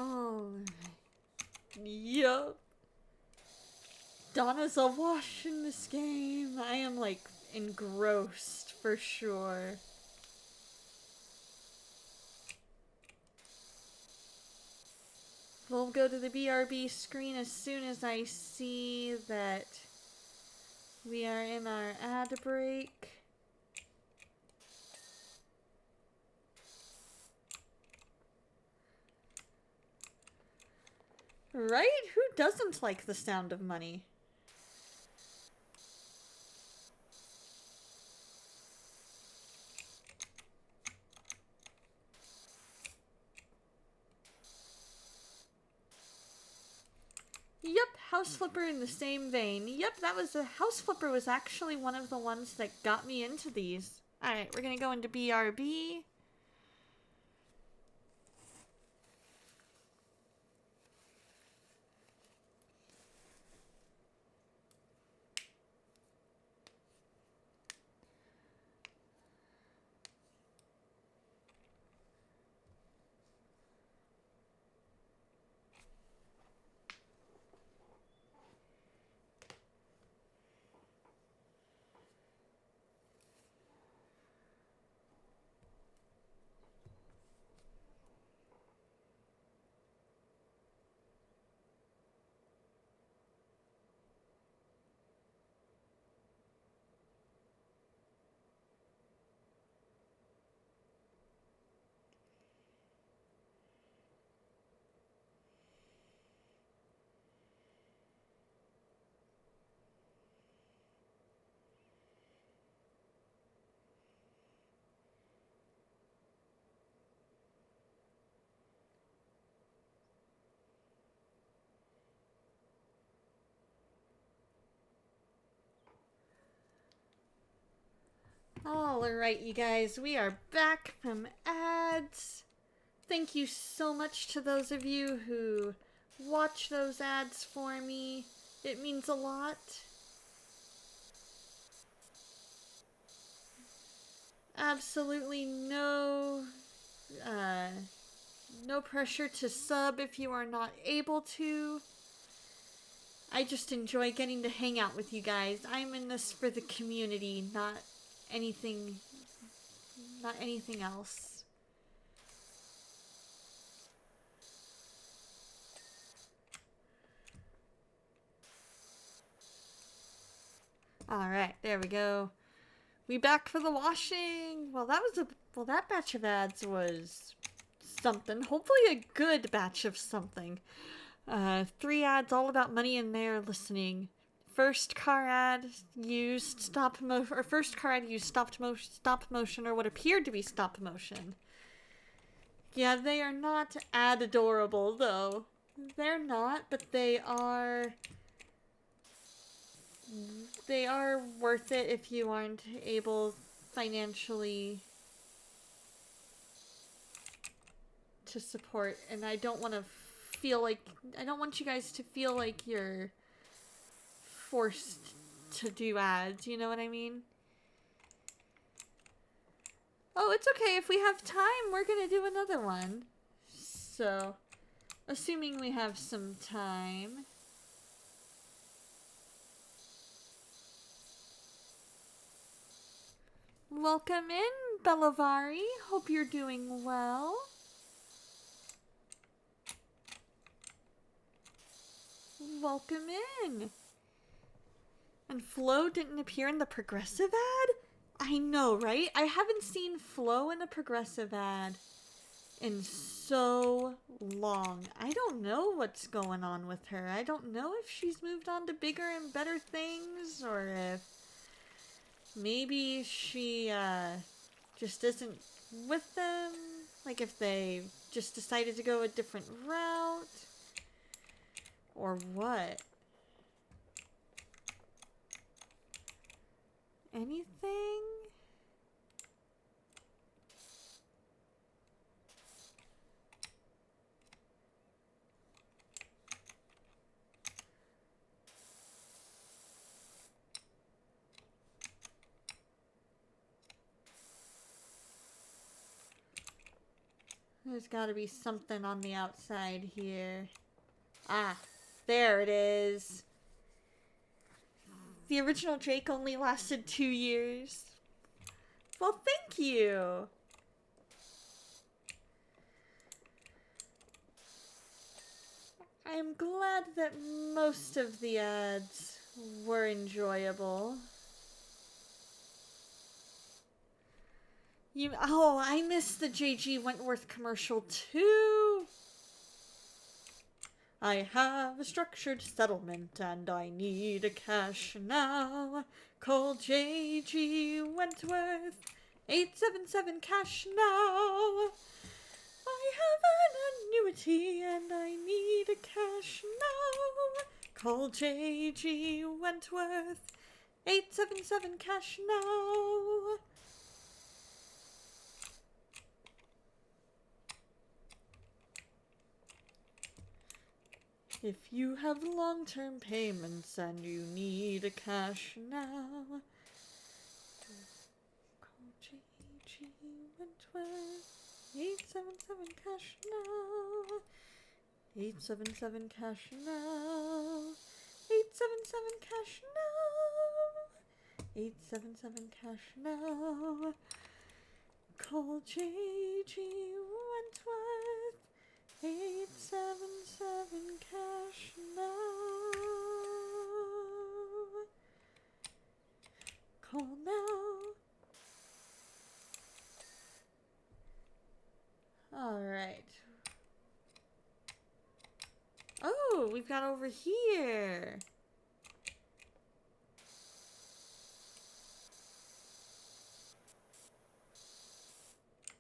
Oh, yup. Donna's awash in this game. I am like engrossed for sure. We'll go to the BRB screen as soon as I see that we are in our ad break. Right? Who doesn't like the sound of money? Yep, House Flipper in the same vein. Yep, that was a House Flipper was actually one of the ones that got me into these. Alright, we're gonna go into BRB. Alright, you guys, we are back from ads. Thank you so much to those of you who watch those ads for me. It means a lot. Absolutely no pressure to sub if you are not able to. I just enjoy getting to hang out with you guys. I'm in this for the community, not anything else. Alright, there we go. We back for the washing. Well, that batch of ads was something. Hopefully a good batch of something. 3 ads all about money in there listening. First car ad used stop motion or what appeared to be stop motion. Yeah, they are not ad adorable though. They're not, but they are they are worth it if you aren't able financially to support. And I don't want to feel like, I don't want you guys to feel like you're forced to do ads, you know what I mean? Oh, it's okay. If we have time, we're gonna do another one. So, assuming we have some time. Welcome in, Bellavari. Hope you're doing well. Welcome in. And Flo didn't appear in the progressive ad? I know, right? I haven't seen Flo in a progressive ad in so long. I don't know what's going on with her. I don't know if she's moved on to bigger and better things, or if maybe she just isn't with them. Like if they just decided to go a different route, or what. Anything? There's gotta be something on the outside here. Ah, there it is. The original Drake only lasted 2 years. Well, thank you. I'm glad that most of the ads were enjoyable. Oh, I missed the JG Wentworth commercial too. I have a structured settlement and I need a cash now. Call JG Wentworth, 877 cash now. I have an annuity and I need a cash now. Call JG Wentworth, 877 cash now. If you have long-term payments and you need a cash now, call JG Wentworth, 877 cash now. 877 cash now. 877 cash now. 877 cash now. Call JG Wentworth. 877 cash now. Call now. Alright. Oh, we've got over here.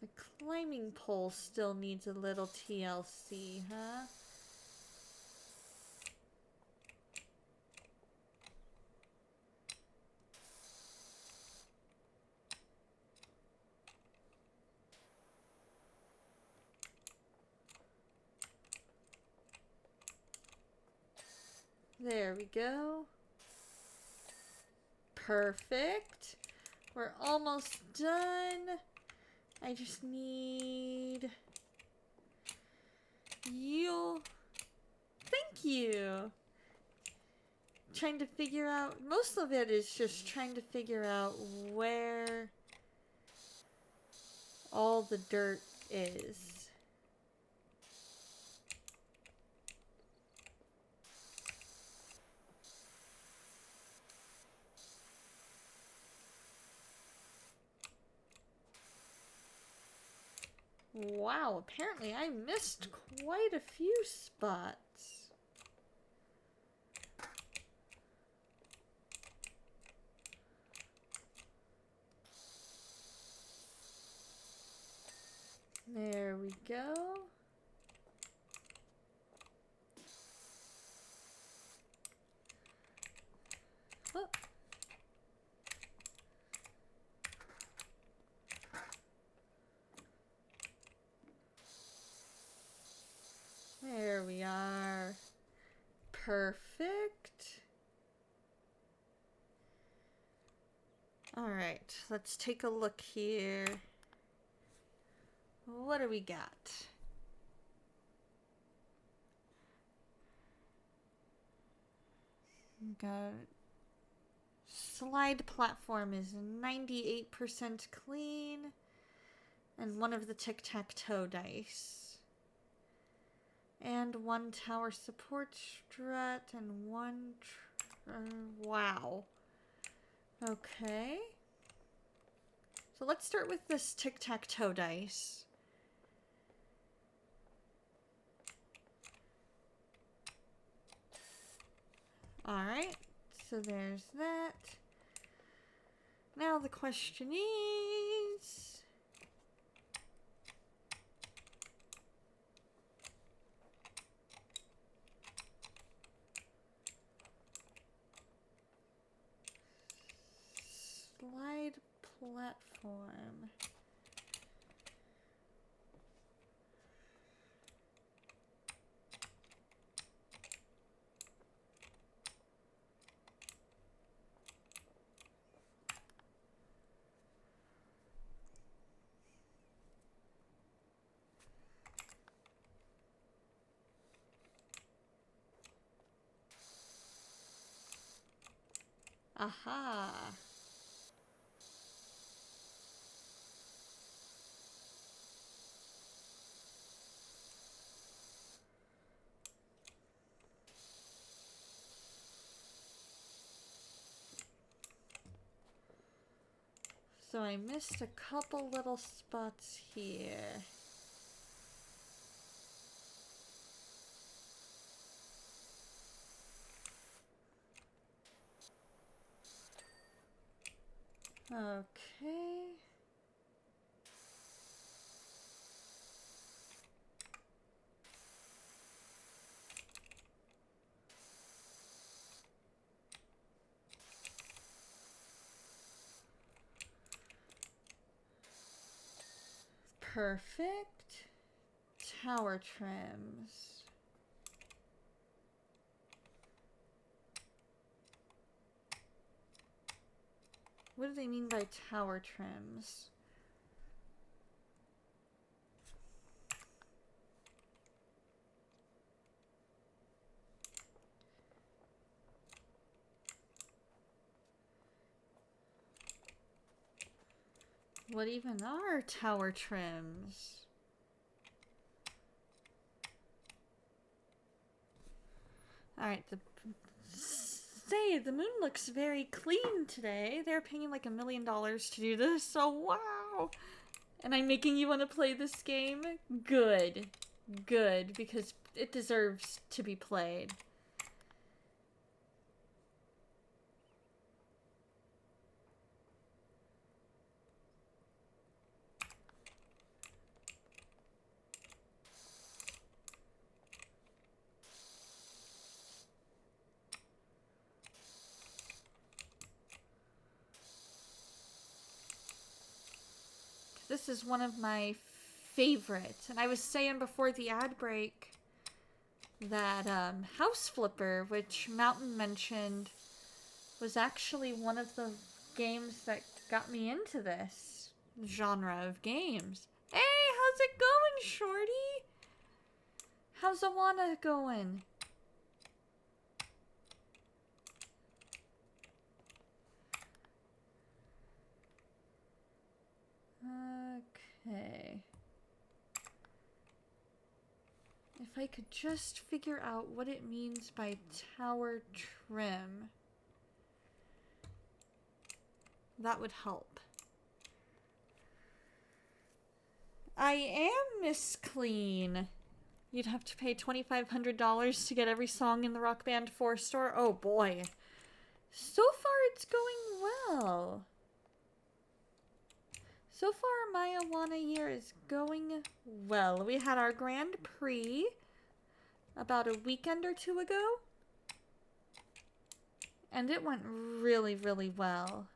The climbing pole still needs a little TLC, huh? There we go. Perfect. We're almost done. I just need you. Thank you. Trying to figure out, most of it is just trying to figure out where all the dirt is. Wow, apparently I missed quite a few spots. There we go. Oh. let's take a look here. What do we got? Got slide platform is 98% clean, and one of the tic-tac-toe dice, and one tower support strut, and one wow. Okay, so let's start with this tic-tac-toe dice. Alright, so there's that. Now the question is... slide platform. Aha. So I missed a couple little spots here. Okay. Perfect. Tower trims. What do they mean by tower trims? What even are tower trims? Alright, the moon looks very clean today. They're paying like $1 million to do this, so wow! And I'm making you want to play this game? Good. Good, because it deserves to be played. This is one of my favorites. And I was saying before the ad break that House Flipper, which Mountain mentioned, was actually one of the games that got me into this genre of games. Hey, how's it going, Shorty? How's Awana going? Okay. If I could just figure out what it means by tower trim, that would help. I am Miss Clean. You'd have to pay $2,500 to get every song in the Rock Band 4 store. Oh boy. So far it's going well. So far my Awana year is going well. We had our Grand Prix about a weekend or two ago. And it went really, really well.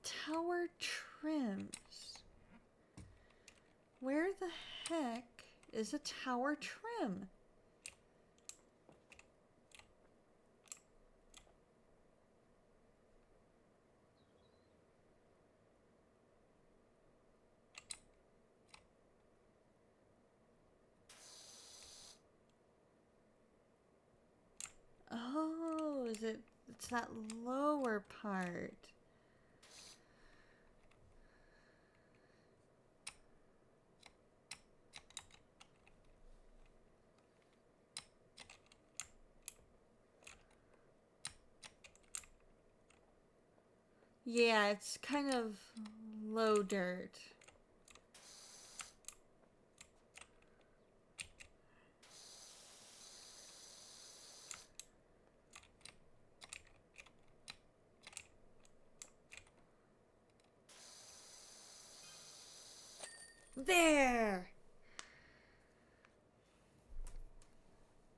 Tower trims. Where the heck is a tower trim? Oh, is it? It's that lower part. Yeah, it's kind of low dirt. There!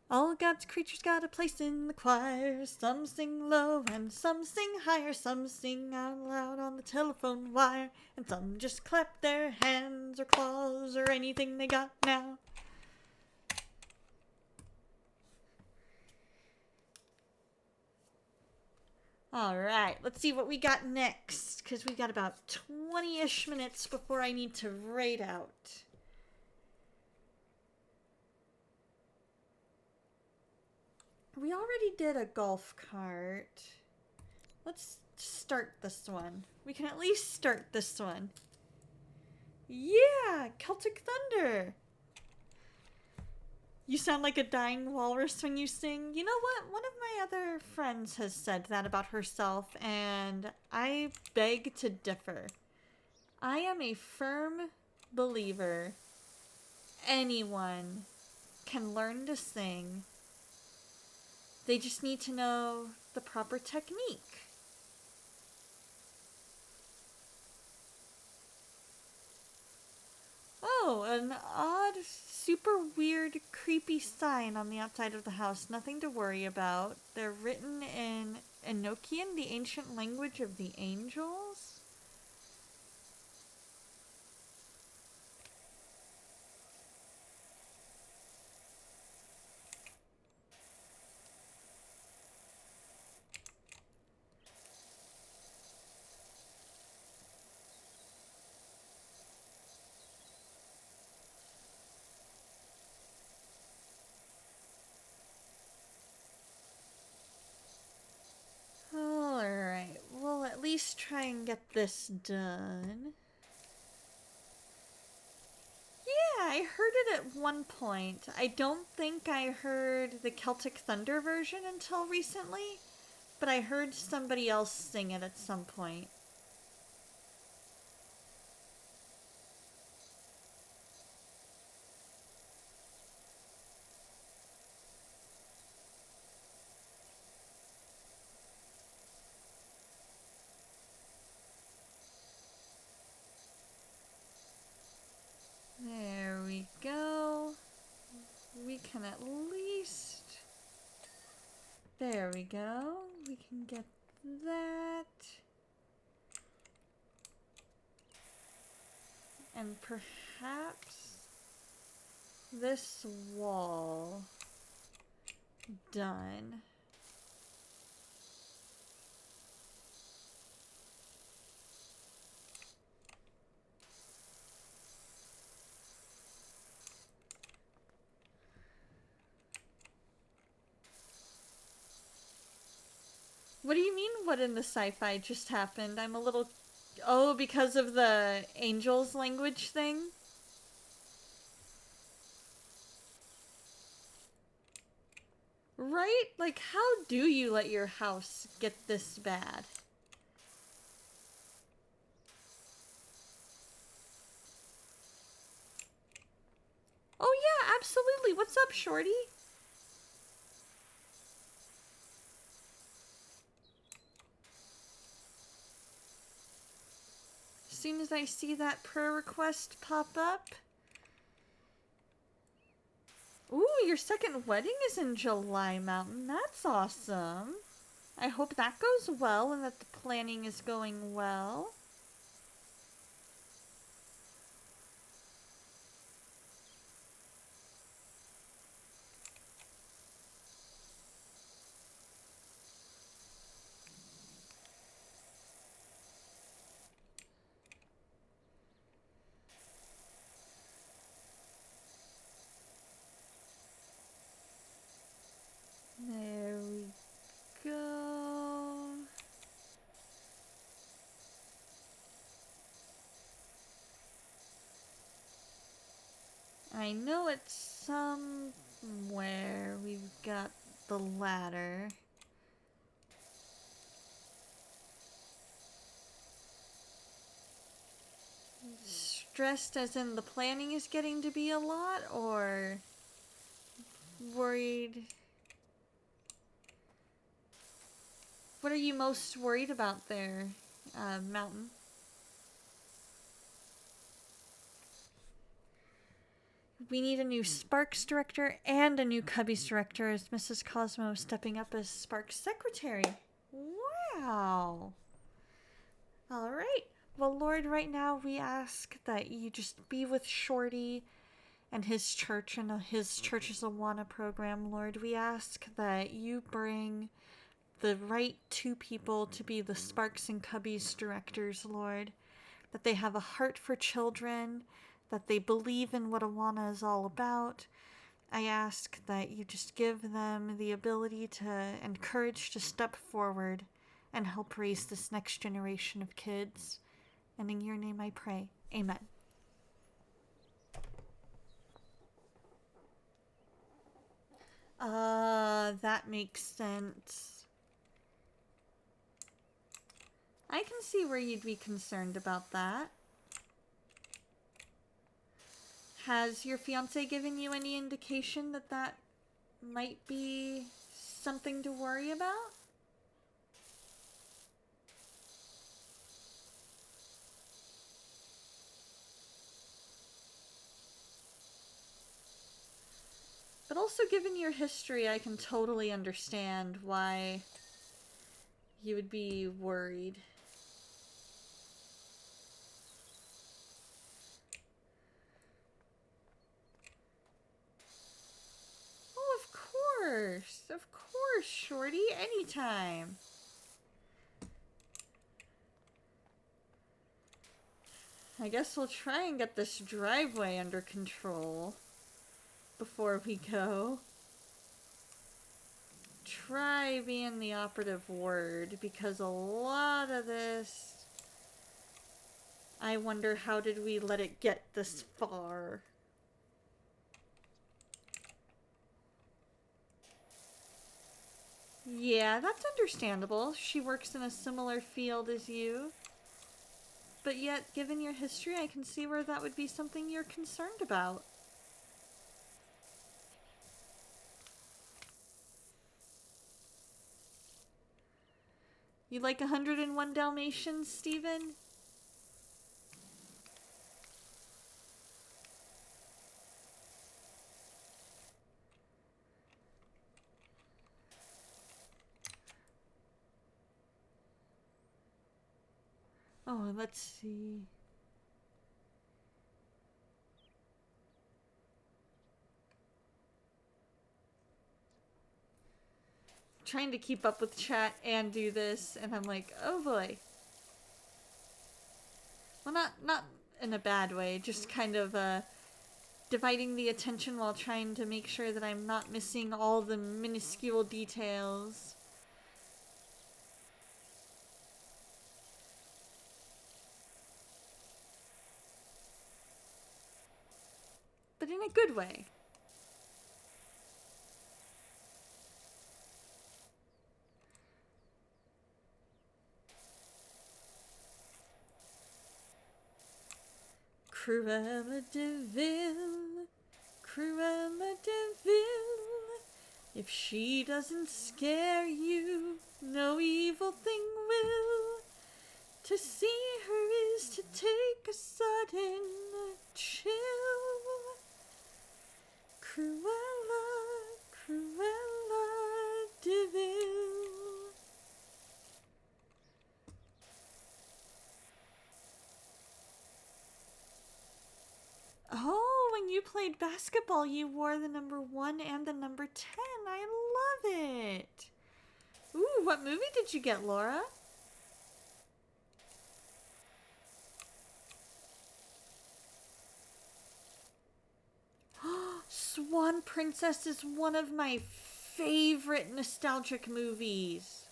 All God's creatures got a place in the choir. Some sing low and some sing higher. Some sing out loud on the telephone wire. And some just clap their hands or claws or anything they got now. Alright, let's see what we got next. Because we got about 20-ish minutes before I need to raid out. We already did a golf cart. Let's start this one. We can at least start this one. Yeah, Celtic Thunder. You sound like a dying walrus when you sing. You know what? One of my other friends has said that about herself, and I beg to differ. I am a firm believer anyone can learn to sing. They just need to know the proper technique. Oh, an odd, super weird, creepy sign on the outside of the house. Nothing to worry about. They're written in Enochian, the ancient language of the angels. Alright, we'll at least try and get this done. Yeah, I heard it at one point. I don't think I heard the Celtic Thunder version until recently, but I heard somebody else sing it at some point. There we go. We can at least... There we go. We can get that. And perhaps this wall done. What do you mean, what in the sci-fi just happened? I'm a little... Oh, because of the angels language thing? Right? Like, how do you let your house get this bad? Oh yeah, absolutely. What's up, Shorty? As soon as I see that prayer request pop up. Ooh, your second wedding is in July, Mountain. That's awesome. I hope that goes well and that the planning is going well. I know it's somewhere we've got the ladder. Stressed as in the planning is getting to be a lot, or worried? What are you most worried about there, Mountain? We need a new Sparks director and a new Cubbies director, as Mrs. Cosmo is stepping up as Sparks secretary. Wow. All right. Well, Lord, right now we ask that you just be with Shorty and his church and his church's Awana program, Lord. We ask that you bring the right two people to be the Sparks and Cubbies directors, Lord. That they have a heart for children, that they believe in what Awana is all about. I ask that you just give them the ability to and courage to step forward and help raise this next generation of kids. And in your name I pray. Amen. That makes sense. I can see where you'd be concerned about that. Has your fiance given you any indication that that might be something to worry about? But also, given your history, I can totally understand why you would be worried. Oh, of course. Of course, Shorty. Anytime. I guess we'll try and get this driveway under control before we go. Try being the operative word, because a lot of this, I wonder how did we let it get this far? Yeah, that's understandable. She works in a similar field as you. But yet, given your history, I can see where that would be something you're concerned about. You like 101 Dalmatians, Steven? Oh, let's see. Trying to keep up with chat and do this, and I'm like, oh boy. Well, not in a bad way, just kind of dividing the attention while trying to make sure that I'm not missing all the minuscule details. But in a good way. Cruella de Vil, Cruella de Vil. If she doesn't scare you, no evil thing will. To see her is to take a sudden chill. Cruella, Cruella de Vil. Oh, when you played basketball, you wore the number 1 and the number 10. I love it. Ooh, what movie did you get, Laura? Swan Princess is one of my favorite nostalgic movies.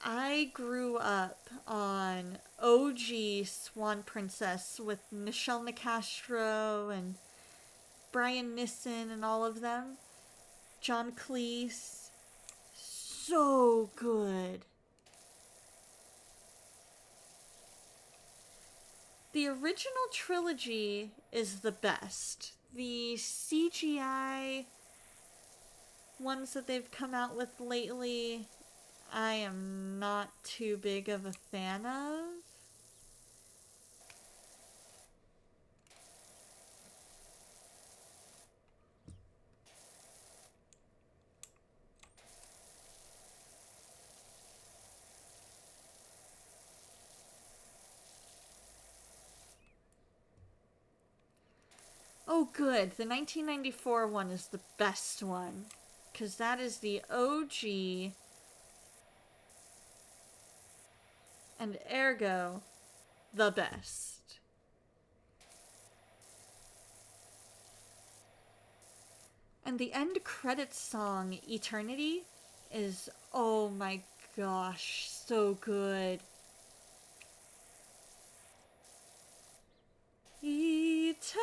I grew up on OG Swan Princess with Michelle Nicastro and Brian Nissen and all of them. John Cleese. So good. The original trilogy is the best. The CGI ones that they've come out with lately, I am not too big of a fan of. Oh, good. The 1994 one is the best one. Because that is the OG. And ergo, the best. And the end credits song, Eternity, is, oh my gosh, so good. Eternity,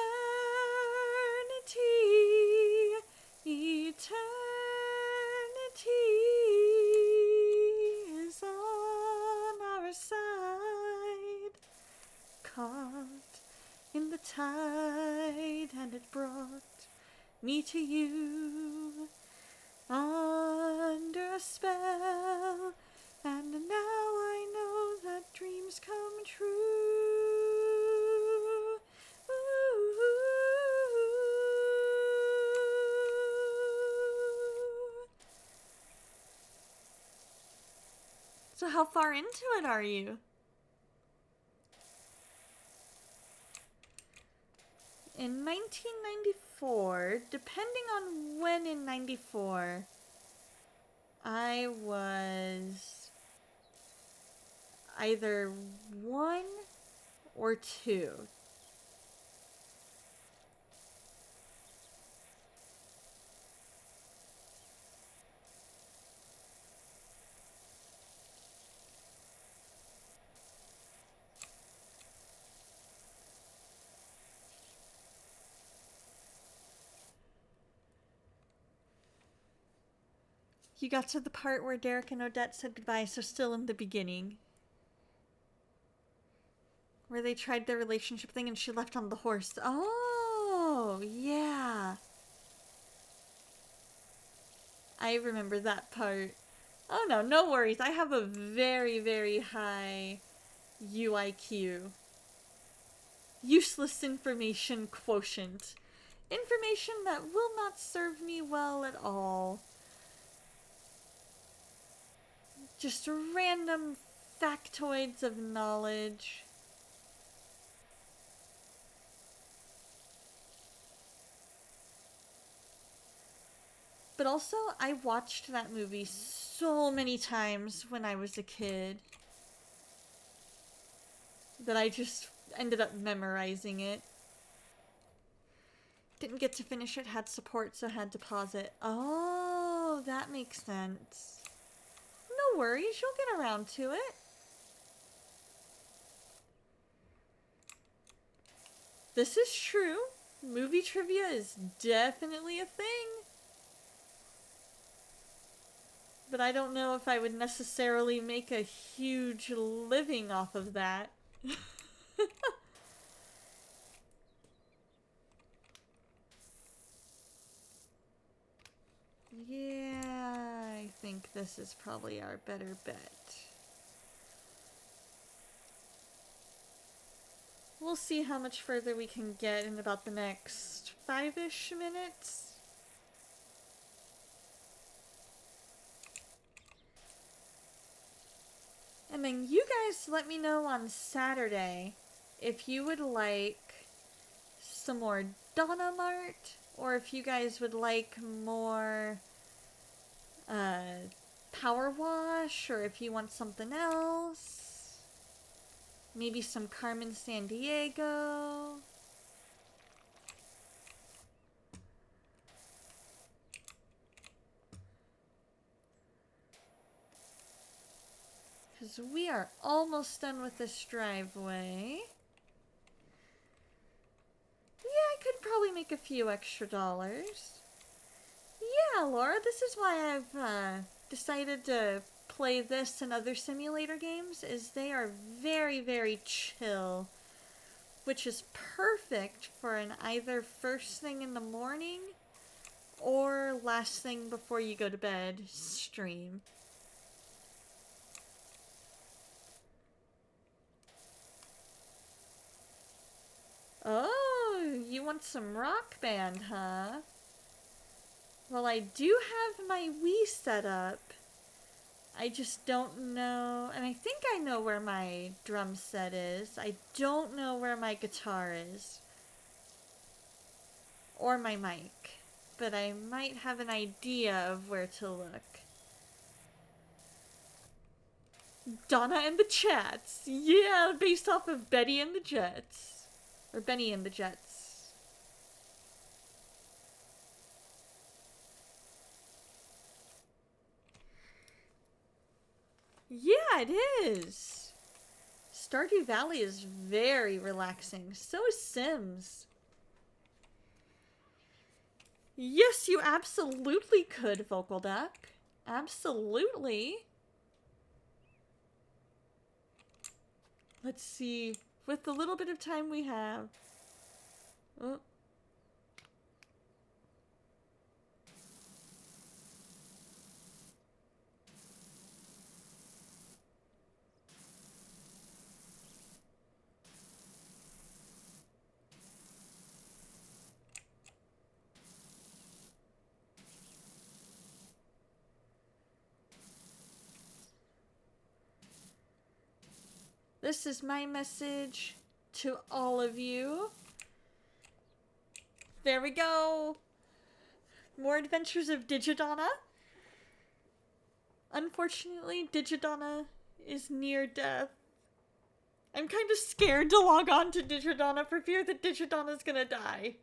eternity is on our side, caught in the tide, and it brought me to you under a spell, and now I know that dreams come true. So how far into it are you? In 1994, depending on when in 94, I was either 1 or 2. You got to the part where Derek and Odette said goodbye, so still in the beginning. Where they tried their relationship thing and she left on the horse. Oh, yeah. I remember that part. Oh no, no worries. I have a very, very high UIQ. Useless information quotient. Information that will not serve me well at all. Just random factoids of knowledge. But also, I watched that movie so many times when I was a kid that I just ended up memorizing it. Didn't get to finish it, had support, so had to pause it. Oh, that makes sense. No worries, you'll get around to it. This is true. Movie trivia is definitely a thing. But I don't know if I would necessarily make a huge living off of that. Yeah, I think this is probably our better bet. We'll see how much further we can get in about the next 5-ish minutes. And then you guys let me know on Saturday if you would like some more Donna Mart, or if you guys would like more Power Wash, or if you want something else. Maybe some Carmen Sandiego. Because we are almost done with this driveway. Yeah, I could probably make a few extra dollars. Yeah, Laura, this is why I've decided to play this and other simulator games, is they are very, very chill, which is perfect for an either first thing in the morning or last thing before you go to bed stream. Oh, you want some Rock Band, huh? Well, I do have my Wii set up. I just don't know, and I think I know where my drum set is. I don't know where my guitar is. Or my mic. But I might have an idea of where to look. Donna and the Chats. Yeah, based off of Betty and the Jets. Or Benny and the Jets. Yeah, it is. Stardew Valley is very relaxing. So is Sims. Yes, you absolutely could, Vocal Duck. Absolutely. Let's see. With the little bit of time we have. Oh. This is my message to all of you. There we go. More adventures of Digidonna. Unfortunately, Digidonna is near death. I'm kind of scared to log on to Digidonna for fear that Digidonna's gonna die.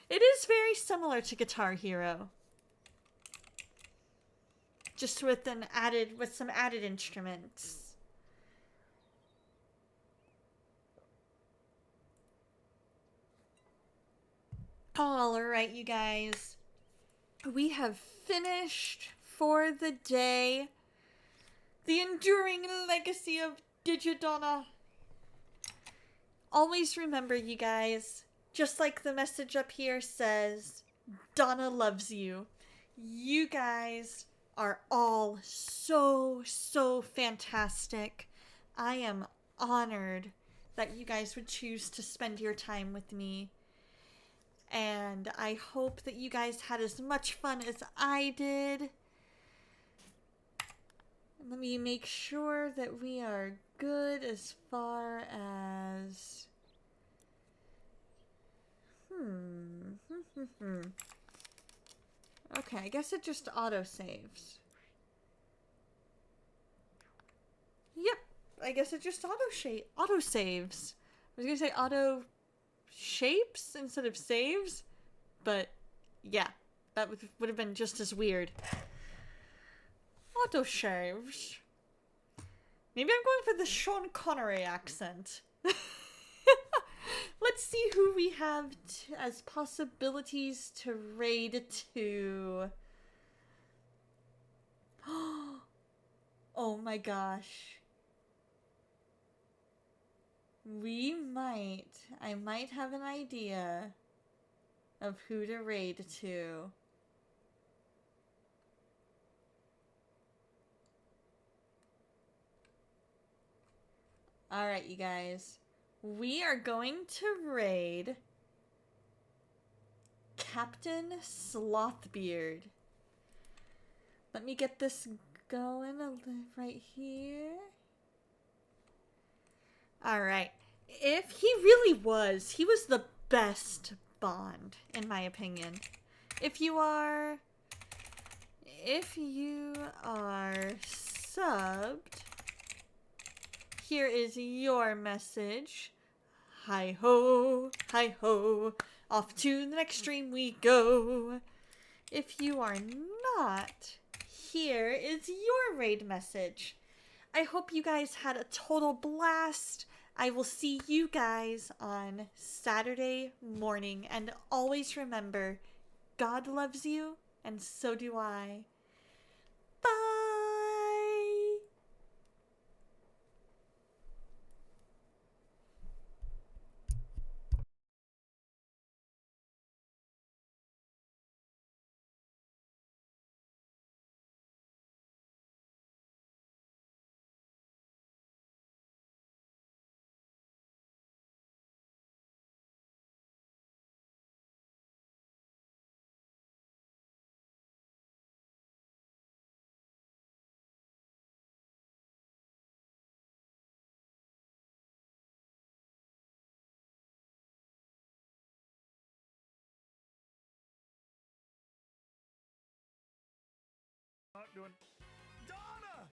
It is very similar to Guitar Hero. Just with some added instruments. Alright, you guys. We have finished for the day the enduring legacy of Digidonna. Always remember, you guys, just like the message up here says, Donna loves you. You guys are all so, so fantastic. I am honored that you guys would choose to spend your time with me. And I hope that you guys had as much fun as I did. Let me make sure that we are good as far as... Okay, I guess it just auto-saves. Yep, I guess it just auto-saves. I was gonna say auto-shapes instead of saves, but yeah, that would have been just as weird. Auto-saves. Maybe I'm going for the Sean Connery accent. Let's see who we have as possibilities to raid to. Oh my gosh. I might have an idea of who to raid to. Alright, you guys. We are going to raid Captain Slothbeard. Let me get this going right here. Alright. He was the best Bond, in my opinion. If you are subbed, here is your message. Hi ho, off to the next stream we go. If you are not, here is your raid message. I hope you guys had a total blast. I will see you guys on Saturday morning. And always remember, God loves you, and so do I. Bye! Not doing